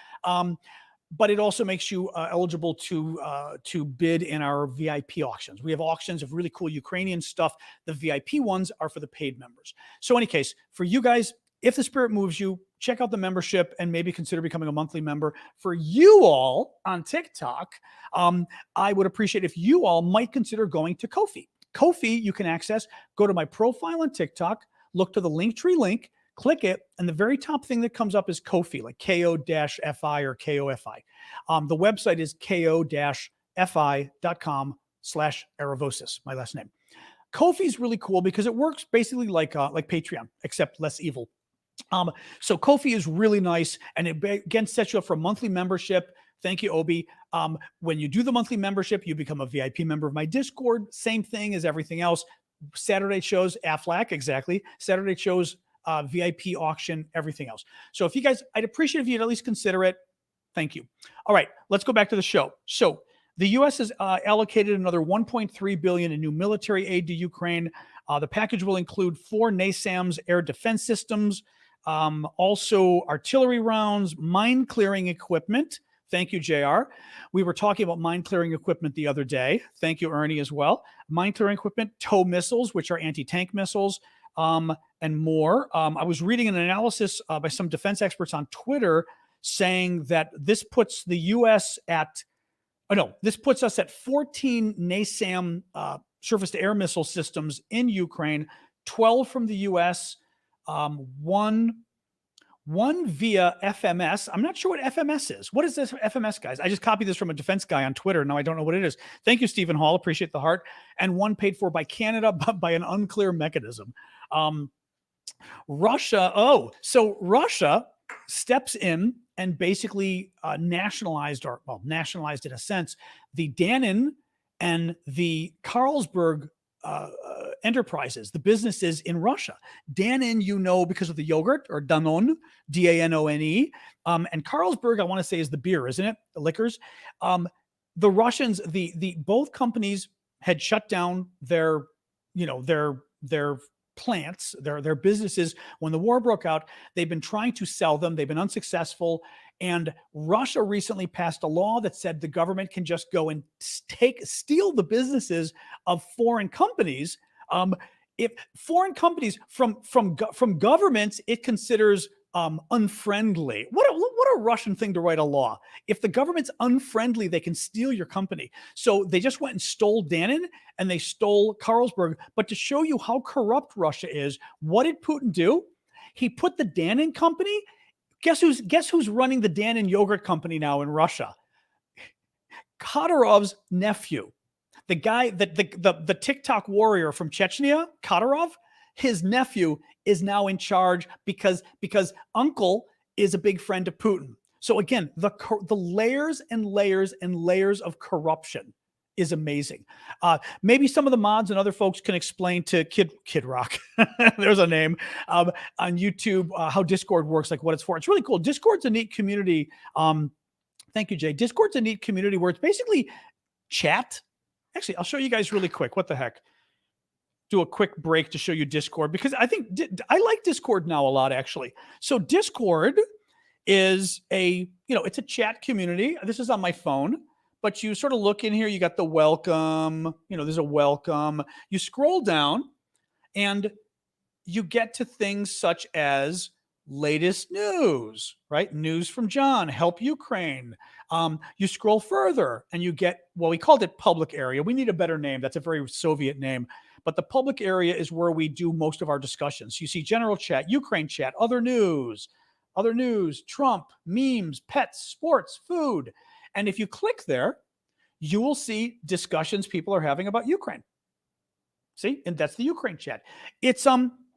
Speaker 1: but it also makes you eligible to bid in our VIP auctions. We have auctions of really cool Ukrainian stuff. The VIP ones are for the paid members. So in any case, for you guys, if the spirit moves you, check out the membership and maybe consider becoming a monthly member. For you all on TikTok, I would appreciate if you all might consider going to Ko-fi. Ko-fi you can access. Go to my profile on TikTok, look to the Linktree link, click it, and the very top thing that comes up is Ko-fi, like ko-fi or KOFI. The website is ko-fi.com/Aravosis, my last name. Ko-fi is really cool because it works basically like Patreon, except less evil. So Ko-fi is really nice, and it again sets you up for a monthly membership. Thank you, Obi. When you do the monthly membership, you become a VIP member of my Discord. Same thing as everything else. Saturday shows, Aflac, exactly. Saturday shows, VIP auction, everything else. So if you guys, I'd appreciate if you'd at least consider it. Thank you. All right, let's go back to the show. So the U.S. has allocated another $1.3 billion in new military aid to Ukraine. The package will include 4 NASAMS air defense systems, also artillery rounds, mine clearing equipment. Thank you, JR. We were talking about mine clearing equipment the other day. Thank you, Ernie, as well. Mine clearing equipment, TOW missiles, which are anti-tank missiles, and more. I was reading an analysis by some defense experts on Twitter saying that this puts the U.S. at, this puts us at 14 NASAM surface-to-air missile systems in Ukraine, 12 from the U.S., one via FMS. I'm not sure what FMS is. What is this FMS, guys? I just copied this from a defense guy on Twitter. Now I don't know what it is. Thank you, Stephen Hall. Appreciate the heart. And one paid for by Canada, but by an unclear mechanism. Russia. So Russia steps in and basically nationalized in a sense, the Dannon and the Carlsberg enterprises, the businesses in Russia. Dannon, because of the yogurt, or Danone, Danone. And Carlsberg, I want to say, is the beer, isn't it? The liquors. The Russians, both companies had shut down their plants, their businesses when the war broke out. They've been trying to sell them. They've been unsuccessful. And Russia recently passed a law that said the government can just go and steal the businesses of foreign companies. If foreign companies from governments, it considers unfriendly. What a Russian thing to write a law. If the government's unfriendly, they can steal your company. So they just went and stole Dannon and they stole Carlsberg. But to show you how corrupt Russia is, what did Putin do? He put the Dannon company. Guess who's running the Dannon yogurt company now in Russia? Kadyrov's nephew. The guy the TikTok warrior from Chechnya, Kadyrov, his nephew is now in charge because uncle is a big friend of Putin. So again, the layers and layers and layers of corruption is amazing. Maybe some of the mods and other folks can explain to Kid Rock, there's a name, on YouTube, how Discord works, like what it's for. It's really cool. Discord's a neat community. Thank you, Jay. Discord's a neat community where it's basically chat. Actually, I'll show you guys really quick. What the heck? Do a quick break to show you Discord, because I think I like Discord now a lot, actually. So Discord is it's a chat community. This is on my phone, but you sort of look in here, you got the welcome, there's a welcome. You scroll down and you get to things such as latest news, right? News from John, help Ukraine. You scroll further and you get, we called it public area. We need a better name. That's a very Soviet name. But the public area is where we do most of our discussions. You see general chat, Ukraine chat, other news, Trump, memes, pets, sports, food. And if you click there, you will see discussions people are having about Ukraine. See, and that's the Ukraine chat. It's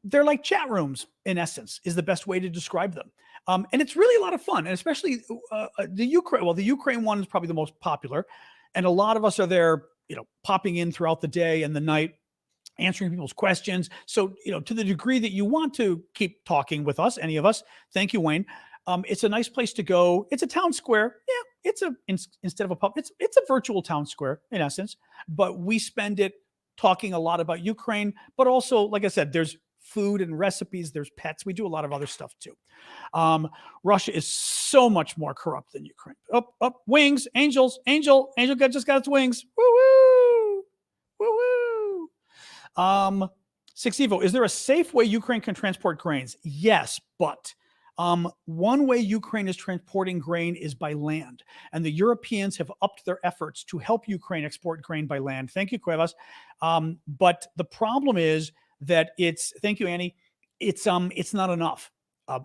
Speaker 1: they're like chat rooms, in essence, is the best way to describe them. And it's really a lot of fun, and especially the Ukraine. Well, the Ukraine one is probably the most popular, and a lot of us are there, popping in throughout the day and the night, answering people's questions. So, to the degree that you want to keep talking with us, any of us, thank you, Wayne. It's a nice place to go. It's a town square. Yeah, instead of a pub, it's a virtual town square in essence, but we spend it talking a lot about Ukraine, but also, like I said, there's food and recipes. There's pets. We do a lot of other stuff too. Russia is so much more corrupt than Ukraine. Up, wings, angel just got its wings. Woo woo, woo woo. Six Evo, is there a safe way Ukraine can transport grains? Yes, but one way Ukraine is transporting grain is by land, and the Europeans have upped their efforts to help Ukraine export grain by land. Thank you, Cuevas. But the problem is that thank you, Annie. It's not enough.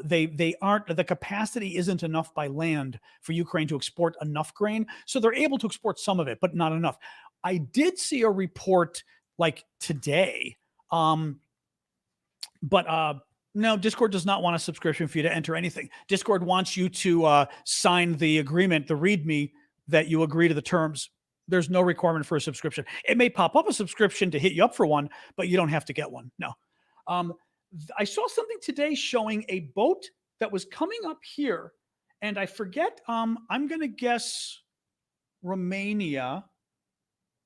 Speaker 1: They aren't, the capacity isn't enough by land for Ukraine to export enough grain. So they're able to export some of it, but not enough. I did see a report like today, but no, Discord does not want a subscription fee to enter anything. Discord wants you to sign the agreement, the README, that you agree to the terms. There's no requirement for a subscription. It may pop up a subscription to hit you up for one, but you don't have to get one. No. I saw something today showing a boat that was coming up here, and I forget, I'm going to guess Romania.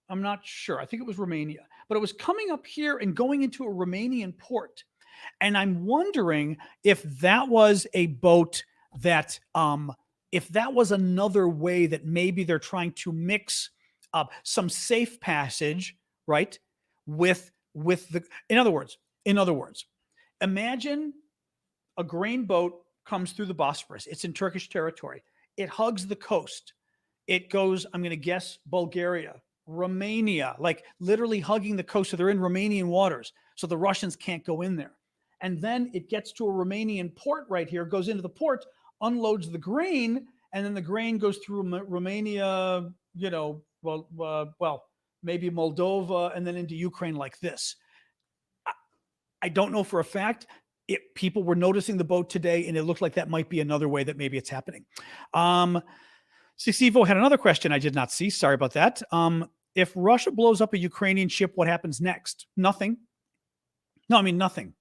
Speaker 1: I'm not sure. I think it was Romania, but it was coming up here and going into a Romanian port. And I'm wondering if that was a boat that, if that was another way that maybe they're trying to mix up some safe passage, right? With the, in other words, imagine a grain boat comes through the Bosphorus. It's in Turkish territory. It hugs the coast. It goes, I'm going to guess, Bulgaria, Romania, like literally hugging the coast. So they're in Romanian waters. So the Russians can't go in there. And then it gets to a Romanian port right here, goes into the port, unloads the grain, and then the grain goes through Romania, maybe Moldova, and then into Ukraine like this. I don't know for a fact. People were noticing the boat today, and it looked like that might be another way that maybe it's happening. Sixivo had another question I did not see. Sorry about that. If Russia blows up a Ukrainian ship, what happens next? Nothing. No, I mean, nothing.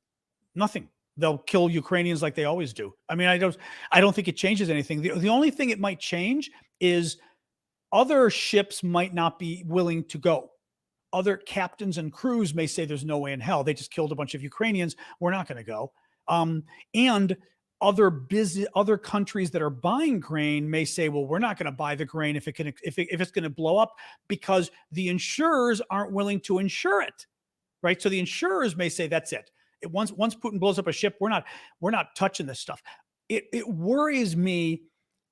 Speaker 1: They'll kill Ukrainians like they always do. I mean, I don't think it changes anything. The only thing it might change is other ships might not be willing to go. Other captains and crews may say there's no way in hell. They just killed a bunch of Ukrainians. We're not going to go. And other countries that are buying grain may say, well, we're not going to buy the grain if it's going to blow up, because the insurers aren't willing to insure it, right? So the insurers may say that's it. Once Putin blows up a ship, we're not touching this stuff. It worries me.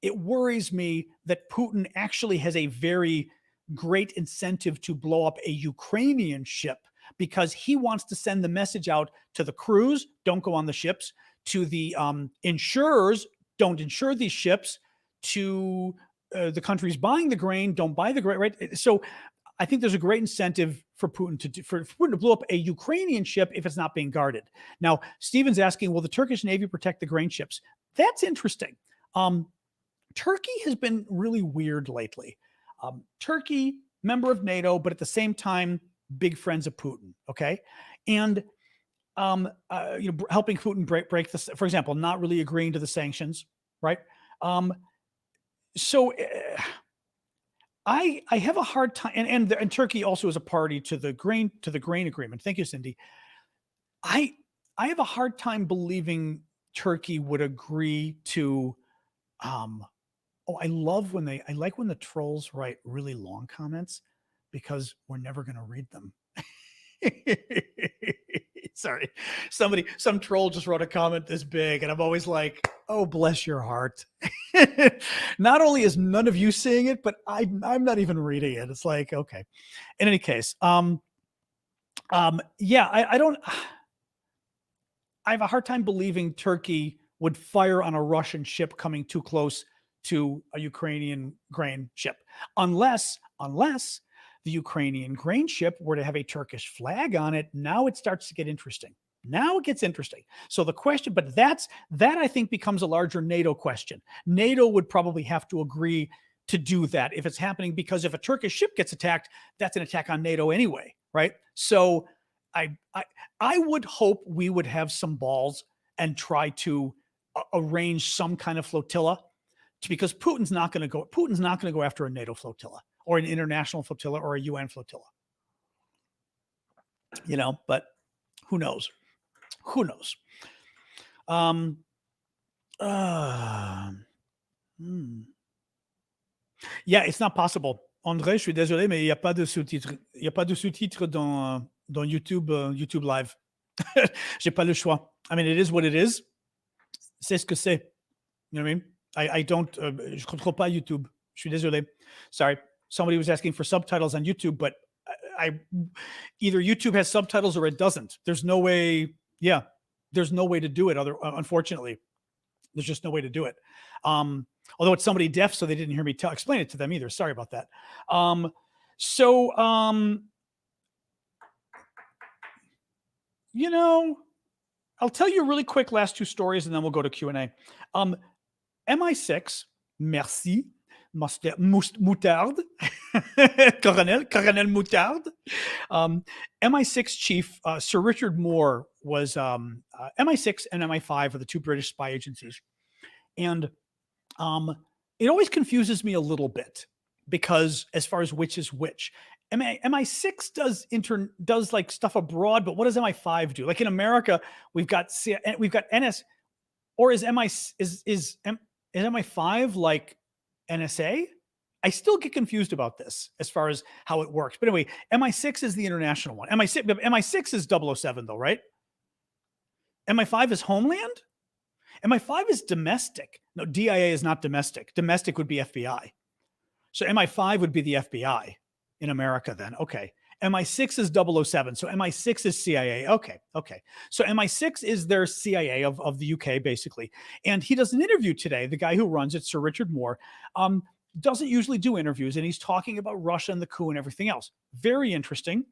Speaker 1: It worries me that Putin actually has a very great incentive to blow up a Ukrainian ship, because he wants to send the message out to the crews, don't go on the ships, to the insurers, don't insure these ships, to the countries buying the grain, don't buy the grain, right? So I think there's a great incentive for Putin to blow up a Ukrainian ship if it's not being guarded. Now, Steven's asking, will the Turkish Navy protect the grain ships? That's interesting. Turkey has been really weird lately. Turkey, member of NATO, but at the same time, big friends of Putin. Okay. And, helping Putin break this, for example, not really agreeing to the sanctions. Right. So I have a hard time, and Turkey also is a party to the grain agreement. Thank you, Cindy. I have a hard time believing Turkey would agree to, I like when the trolls write really long comments, because we're never going to read them. Sorry. Some troll just wrote a comment this big, and I'm always like, oh, bless your heart. Not only is none of you seeing it, but I'm not even reading it. It's like, okay. In any case, I have a hard time believing Turkey would fire on a Russian ship coming too close to a Ukrainian grain ship, unless the Ukrainian grain ship were to have a Turkish flag on it. Now it starts to get interesting. Now it gets interesting. So the question, but that I think becomes a larger NATO question. NATO would probably have to agree to do that if it's happening, because if a Turkish ship gets attacked, that's an attack on NATO anyway, right? So I would hope we would have some balls and try to arrange some kind of flotilla, because Putin's not going to go after a NATO flotilla or an international flotilla or a UN flotilla. But who knows? Who knows? Yeah, it's not possible. André, je suis désolé, mais il n'y a pas de sous-titres. Il n'y a pas de sous-titres dans YouTube, YouTube Live. J'ai pas le choix. I mean, it is what it is. C'est ce que c'est. You know what I mean? I don't, je contrôle pas YouTube. Je suis désolé. Sorry. Somebody was asking for subtitles on YouTube, but I either YouTube has subtitles or it doesn't. There's no way. Yeah, there's no way to do it. Unfortunately, there's just no way to do it. Although it's somebody deaf, so they didn't hear me explain it to them either. Sorry about that. You know, I'll tell you really quick last two stories, and then we'll go to Q&A. MI6, merci, Moutarde, Colonel Moutarde. MI6 chief Sir Richard Moore was MI6 and MI5 are the two British spy agencies. And it always confuses me a little bit because as far as which is which, MI6 does like stuff abroad, but what does MI5 do? Like in America, we've got NS, or is MI5 like NSA? I still get confused about this as far as how it works. But anyway, MI6 is the international one. MI6 is 007 though, right? MI5 is Homeland? MI5 is domestic. No, DIA is not domestic. Domestic would be FBI. So MI5 would be the FBI in America then. Okay. MI6 is 007. So MI6 is CIA. Okay. So MI6 is their CIA of the UK, basically. And he does an interview today. The guy who runs it, Sir Richard Moore, doesn't usually do interviews. And he's talking about Russia and the coup and everything else. Very interesting.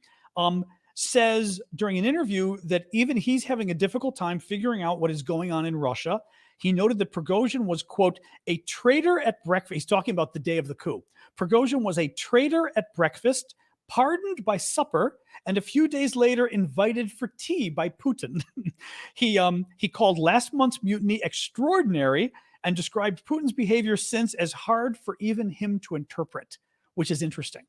Speaker 1: Says during an interview that even he's having a difficult time figuring out what is going on in Russia. He noted that Prigozhin was, quote, a traitor at breakfast. He's talking about the day of the coup. Prigozhin was a traitor at breakfast, pardoned by supper, and a few days later invited for tea by Putin. He called last month's mutiny extraordinary and described Putin's behavior since as hard for even him to interpret, which is interesting.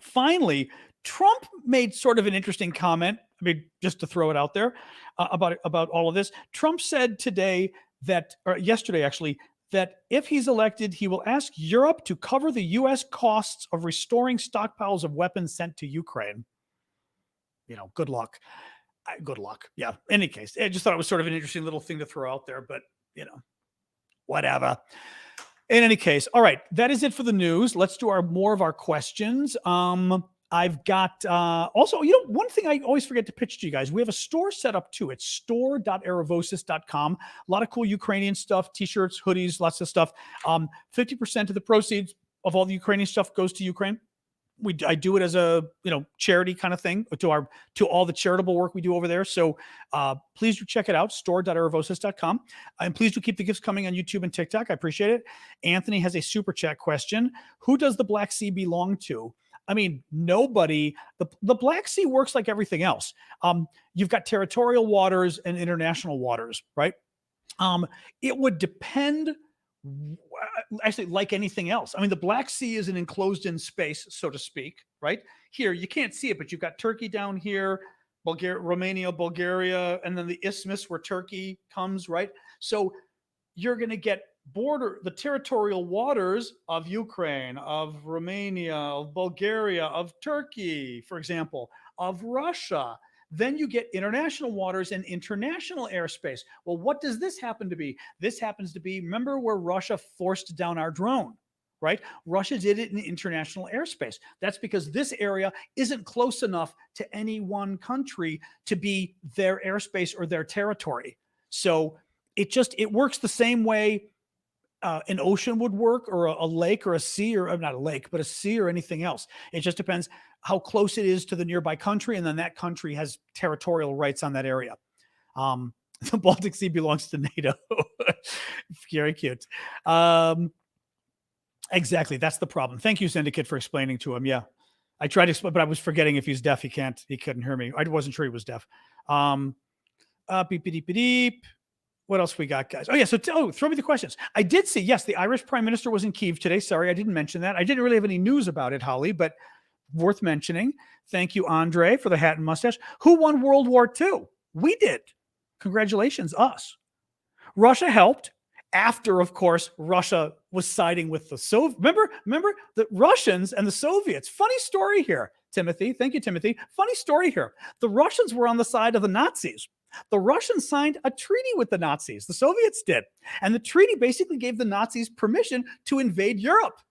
Speaker 1: Finally, Trump made sort of an interesting comment. I mean, just to throw it out there about all of this. Trump said today that, or yesterday actually, that if he's elected, he will ask Europe to cover the U.S. costs of restoring stockpiles of weapons sent to Ukraine. You know, good luck. Good luck. Yeah. In any case, I just thought it was sort of an interesting little thing to throw out there, but you know, whatever. In any case, all right, that is it for the news. Let's do more of our questions. I've got also, you know, one thing I always forget to pitch to you guys. We have a store set up too. It's store.aravosis.com. A lot of cool Ukrainian stuff, t-shirts, hoodies, lots of stuff. 50% of the proceeds of all the Ukrainian stuff goes to Ukraine. I do it as a, you know, charity kind of thing to all the charitable work we do over there. So please do check it out, store.aravosis.com. And please do keep the gifts coming on YouTube and TikTok. I appreciate it. Anthony has a super chat question. Who does the Black Sea belong to? I mean, nobody. The Black Sea works like everything else. You've got territorial waters and international waters, right? It would depend, actually, like anything else. I mean, the Black Sea is an enclosed-in space, so to speak, right? Here, you can't see it, but you've got Turkey down here, Romania, Bulgaria, and then the isthmus where Turkey comes, right? So you're going to get the territorial waters of Ukraine, of Romania, of Bulgaria, of Turkey, for example, of Russia. Then you get international waters and international airspace. Well, what does this happen to be? This happens to be, remember where Russia forced down our drone, right? Russia did it in international airspace. That's because this area isn't close enough to any one country to be their airspace or their territory. So it works the same way an ocean would work, or a lake, or a sea, or not a lake, but a sea, or anything else. It just depends how close it is to the nearby country, and then that country has territorial rights on that area. The Baltic Sea belongs to NATO. Very cute. Exactly, that's the problem. Thank you, Syndicate, for explaining to him. Yeah, I tried to explain, but I was forgetting if he's deaf, he couldn't hear me. I wasn't sure he was deaf. Beep, beep, beep, beep. What else we got, guys? Oh, yeah. So, throw me the questions. I did see, yes, the Irish Prime Minister was in Kyiv today. Sorry, I didn't mention that. I didn't really have any news about it, Holly, but worth mentioning. Thank you, Andre, for the hat and mustache. Who won World War II? We did. Congratulations, us. Russia helped after, of course, Russia was siding with the Soviets. Remember the Russians and the Soviets. Funny story here, Timothy. Thank you, Timothy. Funny story here. The Russians were on the side of the Nazis. The Russians signed a treaty with the Nazis. The Soviets did. And the treaty basically gave the Nazis permission to invade Europe.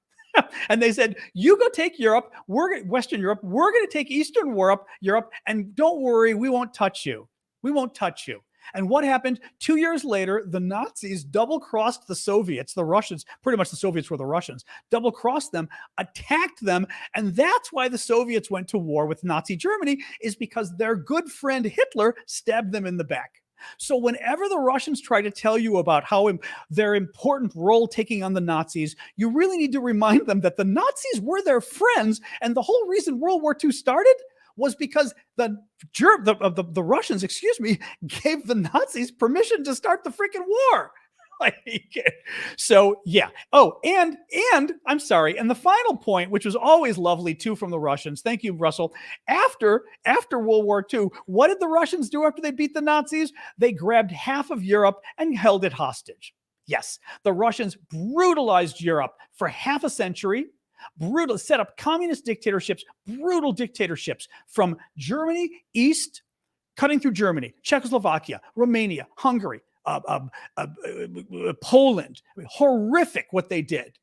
Speaker 1: And they said, you go take Europe, Western Europe, we're going to take Eastern Europe, and don't worry, we won't touch you. We won't touch you. And what happened? 2 years later, the Nazis double-crossed the Soviets, the Russians, pretty much the Soviets were the Russians, double-crossed them, attacked them, and that's why the Soviets went to war with Nazi Germany, is because their good friend Hitler stabbed them in the back. So whenever the Russians try to tell you about how their important role taking on the Nazis, you really need to remind them that the Nazis were their friends, and the whole reason World War II started was because the Russians, gave the Nazis permission to start the freaking war. So yeah. Oh, and I'm sorry. And the final point, which was always lovely too from the Russians. Thank you, Russell. After World War II, what did the Russians do after they beat the Nazis? They grabbed half of Europe and held it hostage. Yes, the Russians brutalized Europe for half a century. Brutal, set up communist dictatorships, brutal dictatorships from Germany east, cutting through Germany, Czechoslovakia, Romania, Hungary, Poland. I mean, horrific what they did.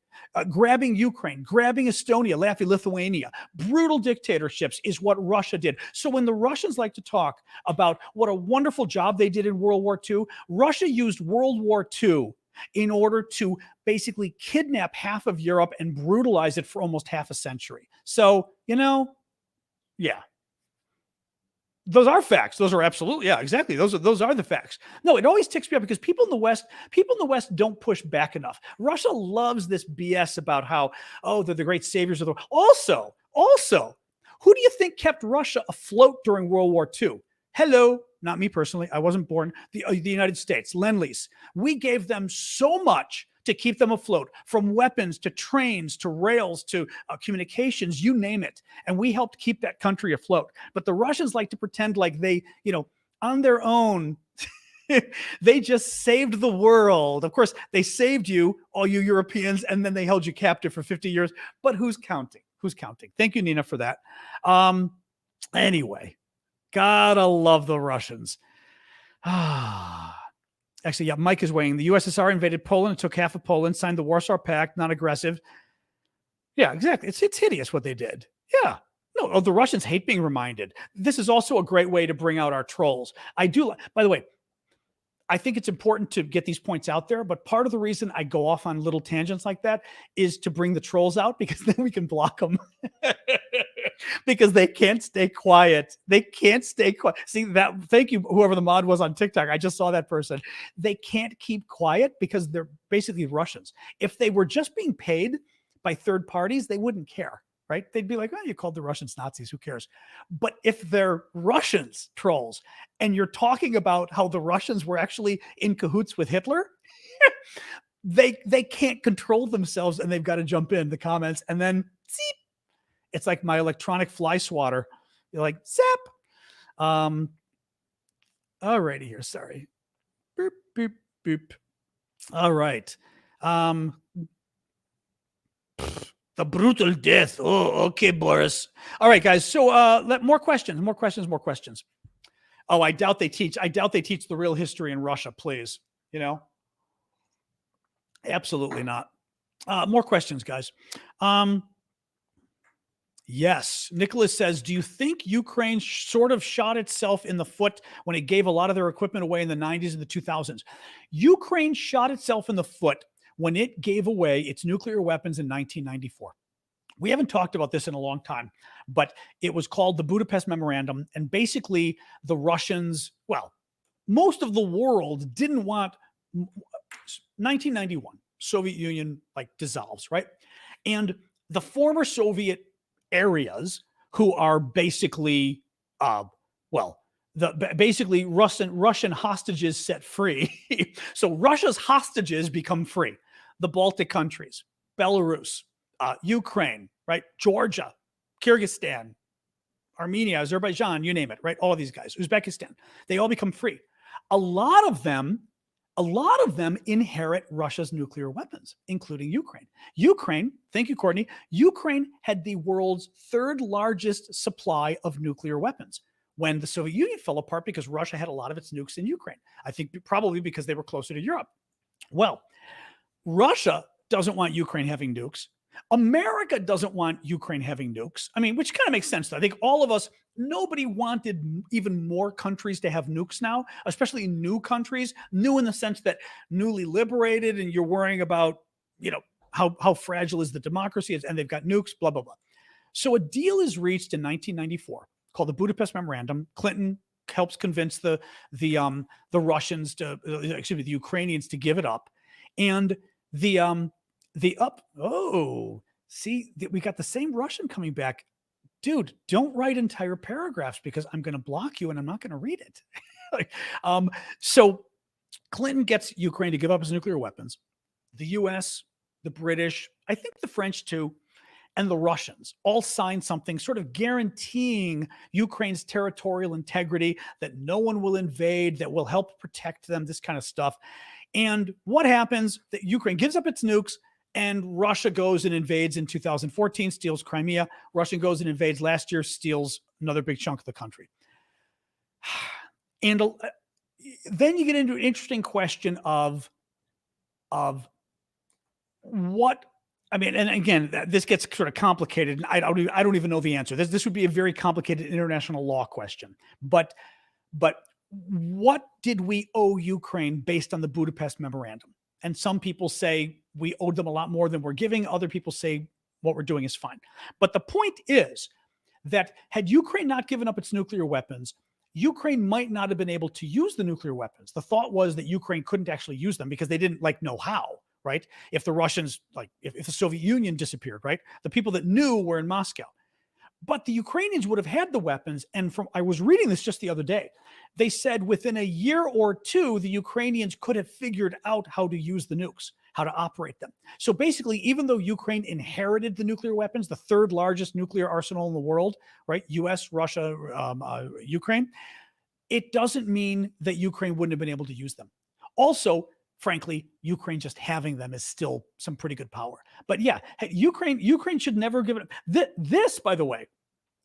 Speaker 1: Grabbing Ukraine, grabbing Estonia, Lithuania. Brutal dictatorships is what Russia did. So when the Russians like to talk about what a wonderful job they did in World War II, Russia used World War II in order to basically kidnap half of Europe and brutalize it for almost half a century. So, yeah. Those are facts. Those are absolutely, yeah, exactly. Those are the facts. No, it always ticks me up because people in the West don't push back enough. Russia loves this BS about how, they're the great saviors of the world. Also, who do you think kept Russia afloat during World War II? Hello, not me personally. I wasn't born. The United States, Lend-Lease. We gave them so much to keep them afloat, from weapons to trains to rails to communications, you name it. And we helped keep that country afloat. But the Russians like to pretend like they, on their own, they just saved the world. Of course, they saved you, all you Europeans, and then they held you captive for 50 years. But who's counting? Who's counting? Thank you, Nina, for that. Anyway. Gotta love the Russians. Actually, yeah, Mike is weighing. The USSR invaded Poland, took half of Poland, signed the Warsaw Pact, non-aggressive. Yeah, exactly. It's hideous what they did. Yeah. No, the Russians hate being reminded. This is also a great way to bring out our trolls. By the way, I think it's important to get these points out there, but part of the reason I go off on little tangents like that is to bring the trolls out, because then we can block them. Because they can't stay quiet. They can't stay quiet. See that? Thank you, whoever the mod was on TikTok. I just saw that person. They can't keep quiet because they're basically Russians. If they were just being paid by third parties, they wouldn't care, right? They'd be like, you called the Russians Nazis. Who cares? But if they're Russians trolls and you're talking about how the Russians were actually in cahoots with Hitler, they can't control themselves and they've got to jump in the comments and then zeep. It's like my electronic fly swatter. You're like, zap. All righty here. Sorry. Boop, boop, boop. All right. The brutal death. Oh, okay, Boris. All right, guys. So more questions. Oh, I doubt they teach the real history in Russia, please. Absolutely not. More questions, guys. Yes. Nicholas says, do you think Ukraine sort of shot itself in the foot when it gave a lot of their equipment away in the 90s and the 2000s? Ukraine shot itself in the foot when it gave away its nuclear weapons in 1994. We haven't talked about this in a long time, but it was called the Budapest Memorandum. And basically the Russians, most of the world didn't want 1991, Soviet Union dissolves, right? And the former Soviet areas who are basically, basically Russian hostages set free. So Russia's hostages become free. The Baltic countries, Belarus, Ukraine, right? Georgia, Kyrgyzstan, Armenia, Azerbaijan, you name it, right? All of these guys, Uzbekistan, they all become free. A lot of them inherit Russia's nuclear weapons, including Ukraine. Ukraine, thank you, Courtney. Ukraine had the world's third largest supply of nuclear weapons when the Soviet Union fell apart because Russia had a lot of its nukes in Ukraine. I think probably because they were closer to Europe. Well, Russia doesn't want Ukraine having nukes. America doesn't want Ukraine having nukes. I mean, which kind of makes sense, though. I think all of us, nobody wanted even more countries to have nukes now, especially new countries, new in the sense that newly liberated, and you're worrying about, how fragile is the democracy, and they've got nukes, blah, blah, blah. So a deal is reached in 1994 called the Budapest Memorandum. Clinton helps convince the Russians to, the Ukrainians to give it up. And we got the same Russian coming back. Dude, don't write entire paragraphs because I'm going to block you and I'm not going to read it. So Clinton gets Ukraine to give up his nuclear weapons. The US, the British, I think the French too, and the Russians all signed something sort of guaranteeing Ukraine's territorial integrity, that no one will invade, that will help protect them, this kind of stuff. And what happens? That Ukraine gives up its nukes, and Russia goes and invades in 2014, steals Crimea. Russia goes and invades last year, steals another big chunk of the country. And then you get into an interesting question of what, I mean, and again, this gets sort of complicated, and I don't even know the answer. This would be a very complicated international law question. But what did we owe Ukraine based on the Budapest Memorandum? And some people say we owed them a lot more than we're giving. Other people say what we're doing is fine. But the point is that had Ukraine not given up its nuclear weapons, Ukraine might not have been able to use the nuclear weapons. The thought was that Ukraine couldn't actually use them because they didn't know how, right? If the Russians, if the Soviet Union disappeared, right? The people that knew were in Moscow. But the Ukrainians would have had the weapons. And I was reading this just the other day. They said within a year or two, the Ukrainians could have figured out how to use the nukes, how to operate them. So basically, even though Ukraine inherited the nuclear weapons, the third largest nuclear arsenal in the world, right? US, Russia, Ukraine, it doesn't mean that Ukraine wouldn't have been able to use them. Also, frankly, Ukraine just having them is still some pretty good power. But yeah, Ukraine should never give it up. This, by the way,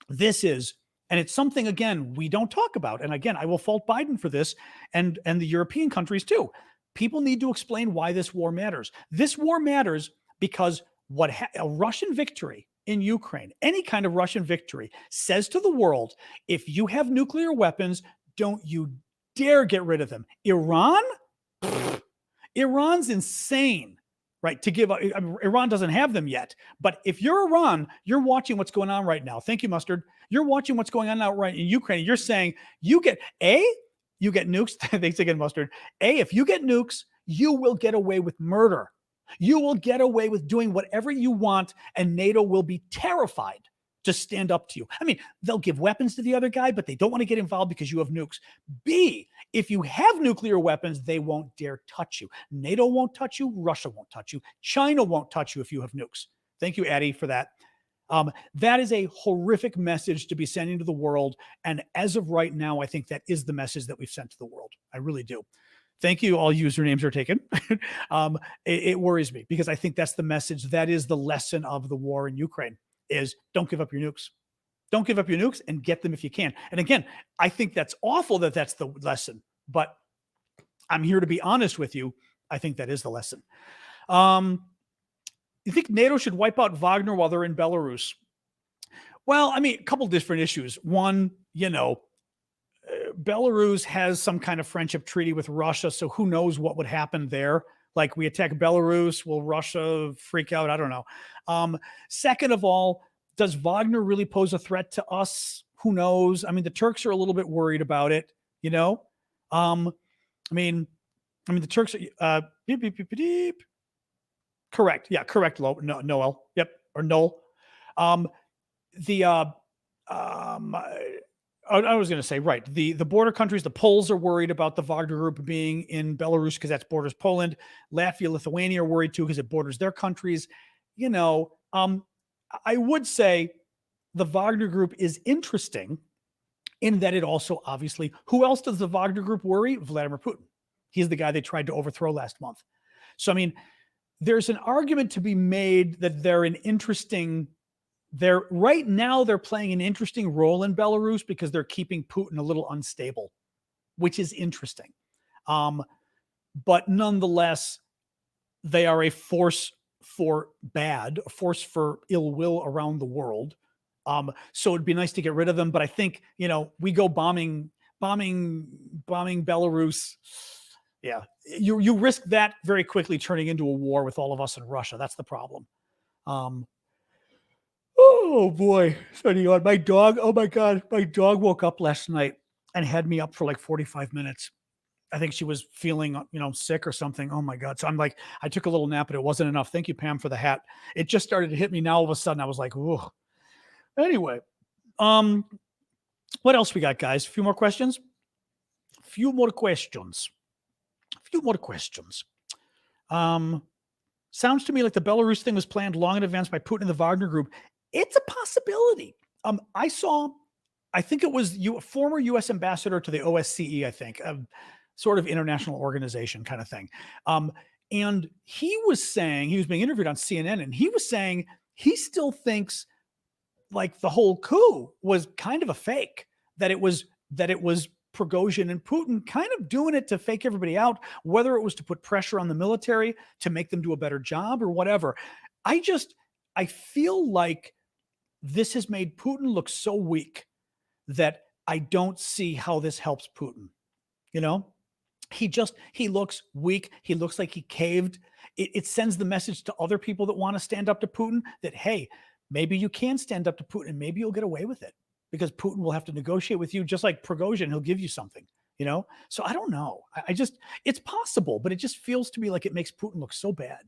Speaker 1: this is, and it's something, again, we don't talk about. And again, I will fault Biden for this, and the European countries too. People need to explain why this war matters. This war matters because a Russian victory in Ukraine, any kind of Russian victory, says to the world, if you have nuclear weapons, don't you dare get rid of them. Iran's insane, right? To give up. I mean, Iran doesn't have them yet. But if you're Iran, you're watching what's going on right now. Thank you, Mustard. You're watching what's going on now right in Ukraine. You're saying you get nukes. Thanks again, Mustard. If you get nukes, you will get away with murder. You will get away with doing whatever you want, and NATO will be terrified to stand up to you. I mean, they'll give weapons to the other guy, but they don't want to get involved because you have nukes. B, if you have nuclear weapons, they won't dare touch you. NATO won't touch you. Russia won't touch you. China won't touch you if you have nukes. Thank you, Addie, for that. That is a horrific message to be sending to the world. And as of right now, I think that is the message that we've sent to the world. I really do. Thank you. All usernames are taken. It worries me because I think that's the message. That is the lesson of the war in Ukraine. Is don't give up your nukes. Don't give up your nukes and get them if you can. And again, I think that's awful that that's the lesson, but I'm here to be honest with you. I think that is the lesson. You think NATO should wipe out Wagner while they're in Belarus? Well, I mean, a couple different issues. One, Belarus has some kind of friendship treaty with Russia, so who knows what would happen there. Like we attack Belarus, will Russia freak out? I don't know. Second of all, does Wagner really pose a threat to us? Who knows? I mean, the Turks are a little bit worried about it, I mean, the Turks are, beep, beep, beep, beep. Correct. Yeah, correct, Noel. Yep, or Noel. I was going to say, right, the border countries, the Poles are worried about the Wagner group being in Belarus because that's borders Poland. Latvia, Lithuania are worried too because it borders their countries. I would say the Wagner Group is interesting in that it also obviously, who else does the Wagner Group worry? Vladimir Putin. He's the guy they tried to overthrow last month. So, I mean, there's an argument to be made that right now they're playing an interesting role in Belarus because they're keeping Putin a little unstable, which is interesting. But nonetheless, they are a force for bad, a force for ill will around the world. So it'd be nice to get rid of them. But I think, we go bombing Belarus. Yeah, you risk that very quickly turning into a war with all of us in Russia. That's the problem. Oh boy, my dog. Oh my God, my dog woke up last night and had me up for like 45 minutes. I think she was feeling, sick or something. Oh my God. So I'm like, I took a little nap, but it wasn't enough. Thank you, Pam, for the hat. It just started to hit me now. All of a sudden I was like, ooh. Anyway, what else we got, guys? A few more questions. Sounds to me like the Belarus thing was planned long in advance by Putin and the Wagner Group. It's a possibility. I think it was a former U.S. ambassador to the OSCE, I think, sort of international organization kind of thing. And he was being interviewed on CNN, and he was saying he still thinks like the whole coup was kind of a fake, that it was Prigozhin and Putin kind of doing it to fake everybody out, whether it was to put pressure on the military to make them do a better job or whatever. I feel like this has made Putin look so weak that I don't see how this helps Putin. He looks weak. He looks like he caved. It sends the message to other people that want to stand up to Putin that, hey, maybe you can stand up to Putin and maybe you'll get away with it because Putin will have to negotiate with you just like Prigozhin. He'll give you something, So I don't know. It's possible, but it just feels to me like it makes Putin look so bad.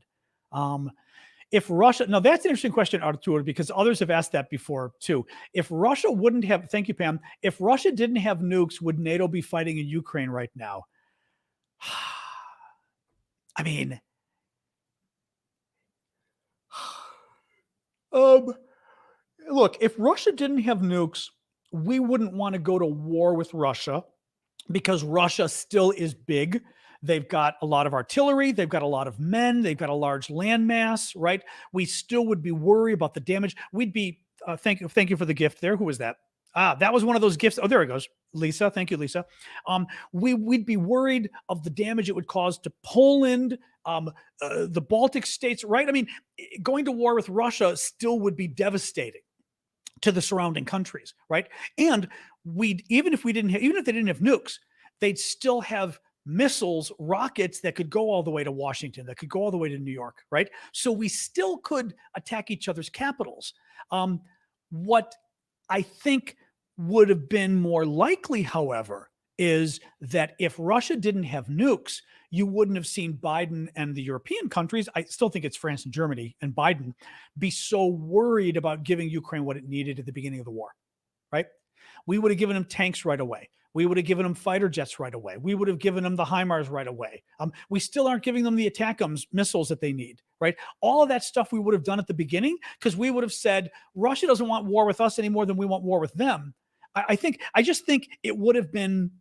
Speaker 1: If Russia, now that's an interesting question, Artur, because others have asked that before too. If Russia wouldn't have, thank you, Pam. If Russia didn't have nukes, would NATO be fighting in Ukraine right now? I mean, look, if Russia didn't have nukes, we wouldn't want to go to war with Russia because Russia still is big. They've got a lot of artillery. They've got a lot of men. They've got a large landmass, right? We still would be worried about the damage. We'd be, thank you for the gift there. Who was that? That was one of those gifts. Oh, there it goes. Lisa. Thank you, Lisa. We'd be worried of the damage it would cause to Poland, the Baltic states, right? I mean, going to war with Russia still would be devastating to the surrounding countries, right? And even if they didn't have nukes, they'd still have missiles, rockets that could go all the way to Washington, that could go all the way to New York, right? So we still could attack each other's capitals. What I think would have been more likely, however, is that if Russia didn't have nukes, you wouldn't have seen Biden and the European countries, I still think it's France and Germany and Biden, be so worried about giving Ukraine what it needed at the beginning of the war, right? We would have given them tanks right away. We would have given them fighter jets right away. We would have given them the HIMARS right away. We still aren't giving them the ATACMS missiles that they need, right? All of that stuff we would have done at the beginning because we would have said, Russia doesn't want war with us any more than we want war with them. I just think it'd be an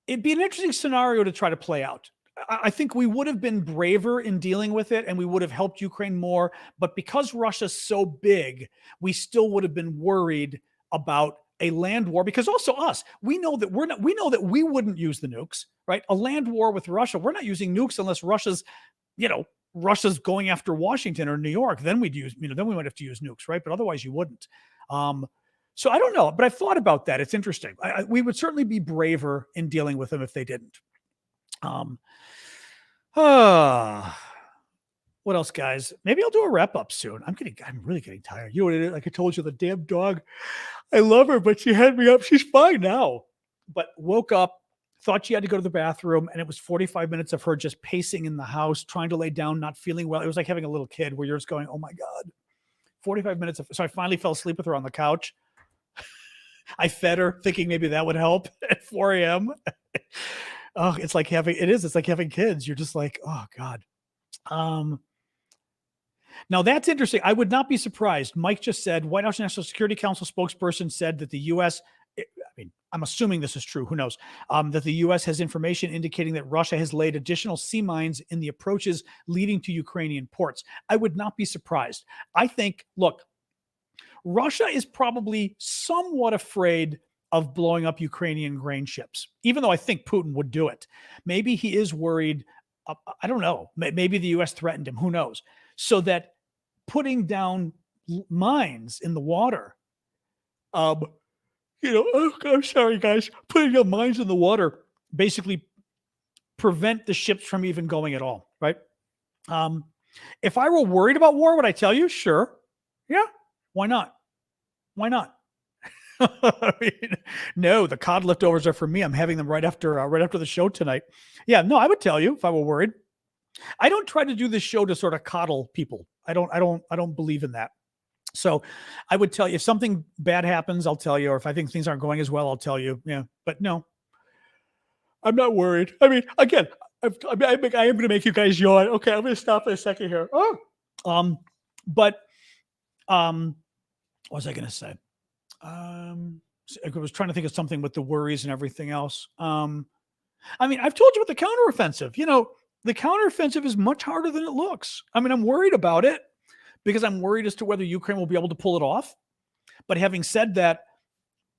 Speaker 1: interesting scenario to try to play out. I think we would have been braver in dealing with it and we would have helped Ukraine more. But because Russia's so big, we still would have been worried about a land war, because also we know that we wouldn't use the nukes, right? A land war with Russia, we're not using nukes unless Russia's going after Washington or New York. Then we'd use, then we might have to use nukes, right? But otherwise you wouldn't. So I don't know, but I've thought about that. It's interesting. We would certainly be braver in dealing with them if they didn't. What else, guys? Maybe I'll do a wrap up soon. I'm really getting tired. You know what it is? Like I told you, the damn dog, I love her, but she had me up. She's fine now, but woke up, thought she had to go to the bathroom, and it was 45 minutes of her just pacing in the house, trying to lay down, not feeling well. It was like having a little kid where you're just going, oh my God, 45 minutes. So I finally fell asleep with her on the couch. I fed her thinking maybe that would help at 4 a.m. Oh, it's like having kids. You're just like, oh God. Now that's interesting. I would not be surprised. Mike just said White House National Security Council spokesperson said that the U.S. I mean, I'm assuming this is true. Who knows? That the U.S. has information indicating that Russia has laid additional sea mines in the approaches leading to Ukrainian ports. I would not be surprised. I think, look, Russia is probably somewhat afraid of blowing up Ukrainian grain ships, even though I think Putin would do it. Maybe he is worried. I don't know. Maybe the U.S. threatened him. Who knows? So that putting down mines in the water, I'm sorry, guys, putting down mines in the water basically prevent the ships from even going at all, right? If I were worried about war, would I tell you? Sure. Yeah. Why not? Why not? I mean, no, the cod leftovers are for me. I'm having them right after the show tonight. Yeah, no, I would tell you if I were worried. I don't try to do this show to sort of coddle people. I don't believe in that. So I would tell you if something bad happens, I'll tell you, or if I think things aren't going as well, I'll tell you. Yeah, but no, I'm not worried. I mean, again, I am going to make you guys yawn. Okay, I'm going to stop for a second here. What was I going to say? I was trying to think of something with the worries and everything else. I mean, I've told you about the counteroffensive. The counteroffensive is much harder than it looks. I mean, I'm worried about it because I'm worried as to whether Ukraine will be able to pull it off. But having said that,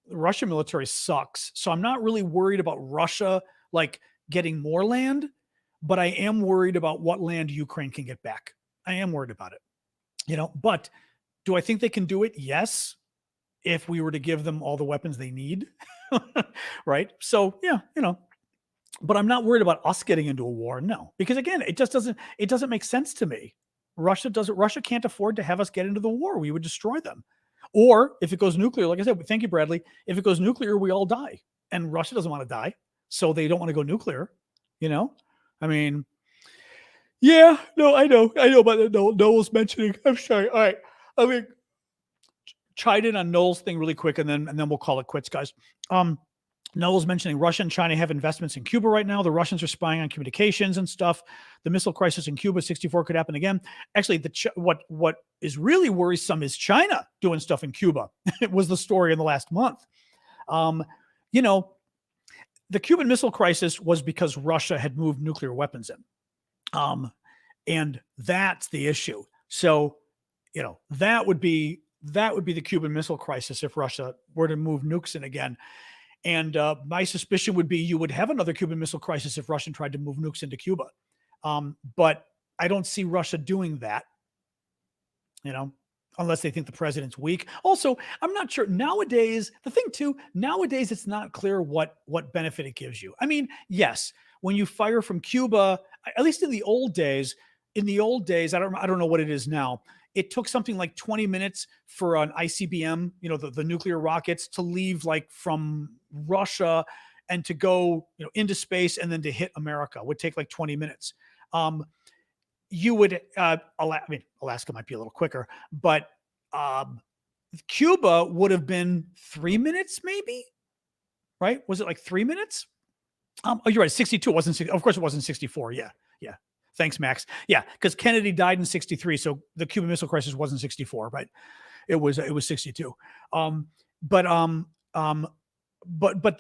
Speaker 1: the Russian military sucks. So I'm not really worried about Russia like getting more land, but I am worried about what land Ukraine can get back. I am worried about it. But do I think they can do it? Yes. If we were to give them all the weapons they need. Right. So yeah, but I'm not worried about us getting into a war. No, because again, it doesn't make sense to me. Russia can't afford to have us get into the war. We would destroy them. Or if it goes nuclear, like I said, thank you, Bradley. If it goes nuclear, we all die. And Russia doesn't want to die. So they don't want to go nuclear. I mean, yeah, no, I know about Noel's mentioning. I'm sorry. All right. I mean, chime in on Noel's thing really quick, and then we'll call it quits, guys. Noel's mentioning Russia and China have investments in Cuba right now. The Russians are spying on communications and stuff. The missile crisis in Cuba, 64 could happen again. Actually, what is really worrisome is China doing stuff in Cuba. It was the story in the last month. The Cuban Missile Crisis was because Russia had moved nuclear weapons in. And that's the issue. So, that would be the Cuban Missile Crisis if Russia were to move nukes in again. And my suspicion would be you would have another Cuban Missile Crisis if Russia tried to move nukes into Cuba. But I don't see Russia doing that, unless they think the president's weak. Also, I'm not sure nowadays, it's not clear what benefit it gives you. I mean, yes, when you fire from Cuba, at least in the old days, I don't know what it is now. It took something like 20 minutes for an ICBM, the nuclear rockets to leave like from Russia and to go, into space and then to hit America. It would take like 20 minutes. You would, Alaska might be a little quicker, but Cuba would have been 3 minutes, maybe, right? Was it like 3 minutes? You're right. 62 wasn't, of course it wasn't 64. Yeah. Thanks, Max. Yeah, because Kennedy died in 63, so the Cuban Missile Crisis wasn't 64, right? It was 62. But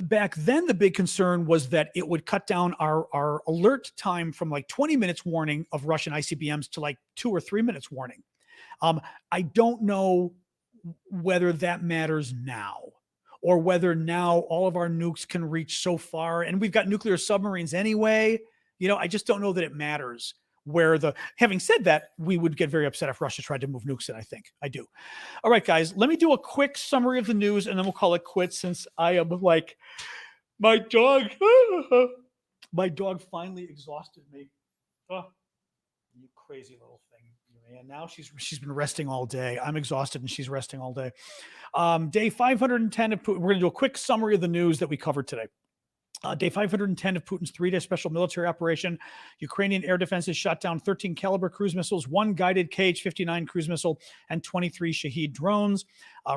Speaker 1: back then the big concern was that it would cut down our alert time from like 20 minutes warning of Russian ICBMs to like 2 or 3 minutes warning. I don't know whether that matters now, or whether now all of our nukes can reach so far, and we've got nuclear submarines anyway. I just don't know that it matters having said that, we would get very upset if Russia tried to move nukes in, I think. I do. All right, guys, let me do a quick summary of the news and then we'll call it quits, since I am like, my dog finally exhausted me. Oh, you crazy little thing. And now she's been resting all day. I'm exhausted and she's resting all day. Day 510 of Putin. We're going to do a quick summary of the news that we covered today. Day 510 of Putin's 3-day special military operation. Ukrainian air defenses shot down 13 Caliber cruise missiles, 1 guided KH-59 cruise missile, and 23 Shahed drones.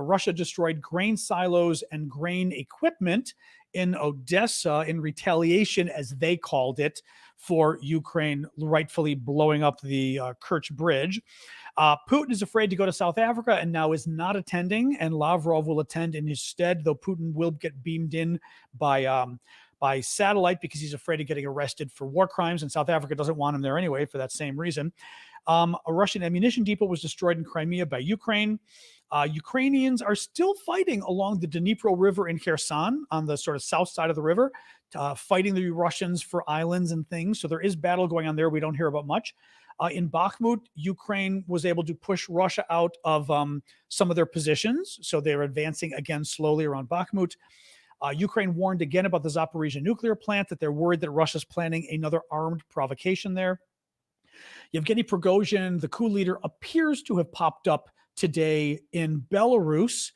Speaker 1: Russia destroyed grain silos and grain equipment in Odessa in retaliation, as they called it, for Ukraine rightfully blowing up the Kerch Bridge. Putin is afraid to go to South Africa and now is not attending, and Lavrov will attend in his stead, though Putin will get beamed in by satellite because he's afraid of getting arrested for war crimes, and South Africa doesn't want him there anyway for that same reason. A Russian ammunition depot was destroyed in Crimea by Ukraine. Ukrainians are still fighting along the Dnipro River in Kherson on the sort of south side of the river, fighting the Russians for islands and things. So there is battle going on there. We don't hear about much. In Bakhmut, Ukraine was able to push Russia out of some of their positions. So they're advancing again slowly around Bakhmut. Ukraine warned again about the Zaporizhia nuclear plant, that they're worried that Russia's planning another armed provocation there. Yevgeny Prigozhin, the coup leader, appears to have popped up today in Belarus.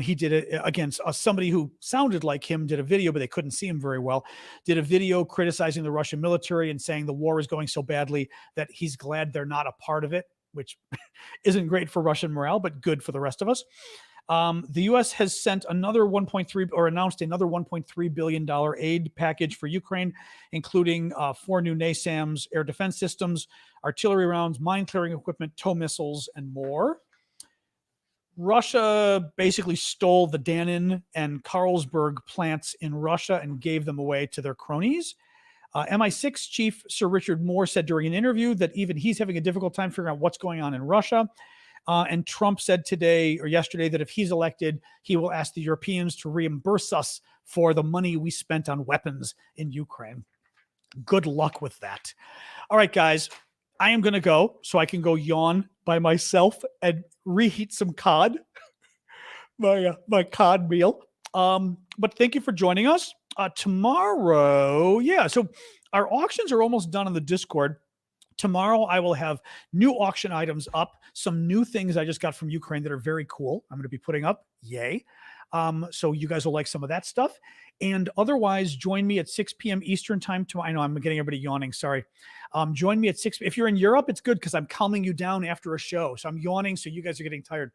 Speaker 1: He did it against somebody who sounded like him, did a video, but they couldn't see him very well. Did a video criticizing the Russian military and saying the war is going so badly that he's glad they're not a part of it, which isn't great for Russian morale, but good for the rest of us. The U.S. has sent another announced another $1.3 billion aid package for Ukraine, including 4 new NASAMS air defense systems, artillery rounds, mine clearing equipment, tow missiles, and more. Russia basically stole the Danin and Carlsberg plants in Russia and gave them away to their cronies. MI6 chief Sir Richard Moore said during an interview that even he's having a difficult time figuring out what's going on in Russia. And Trump said today or yesterday that if he's elected, he will ask the Europeans to reimburse us for the money we spent on weapons in Ukraine. Good luck with that. All right, guys, I am going to go so I can go yawn by myself and reheat some cod, my cod meal. But thank you for joining us. Tomorrow, so our auctions are almost done on the Discord. Tomorrow, I will have new auction items up, some new things I just got from Ukraine that are very cool. I'm going to be putting up. Yay. So you guys will like some of that stuff. And otherwise, join me at 6 p.m. Eastern time tomorrow. I know I'm getting everybody yawning. Sorry. Join me at 6. If you're in Europe, it's good because I'm calming you down after a show. So I'm yawning, so you guys are getting tired.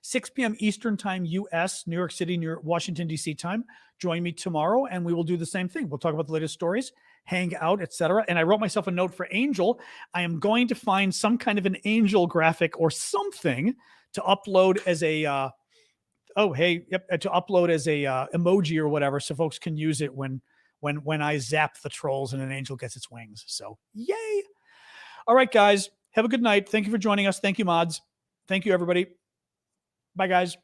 Speaker 1: 6 p.m. Eastern time, U.S., New York City, Washington, D.C. time. Join me tomorrow, and we will do the same thing. We'll talk about the latest stories, hang out, etc. And I wrote myself a note for Angel. I am going to find some kind of an Angel graphic or something to upload as a to upload as a emoji or whatever, so folks can use it when I zap the trolls and an angel gets its wings. So yay! All right, guys, have a good night. Thank you for joining us. Thank you, mods. Thank you, everybody. Bye, guys.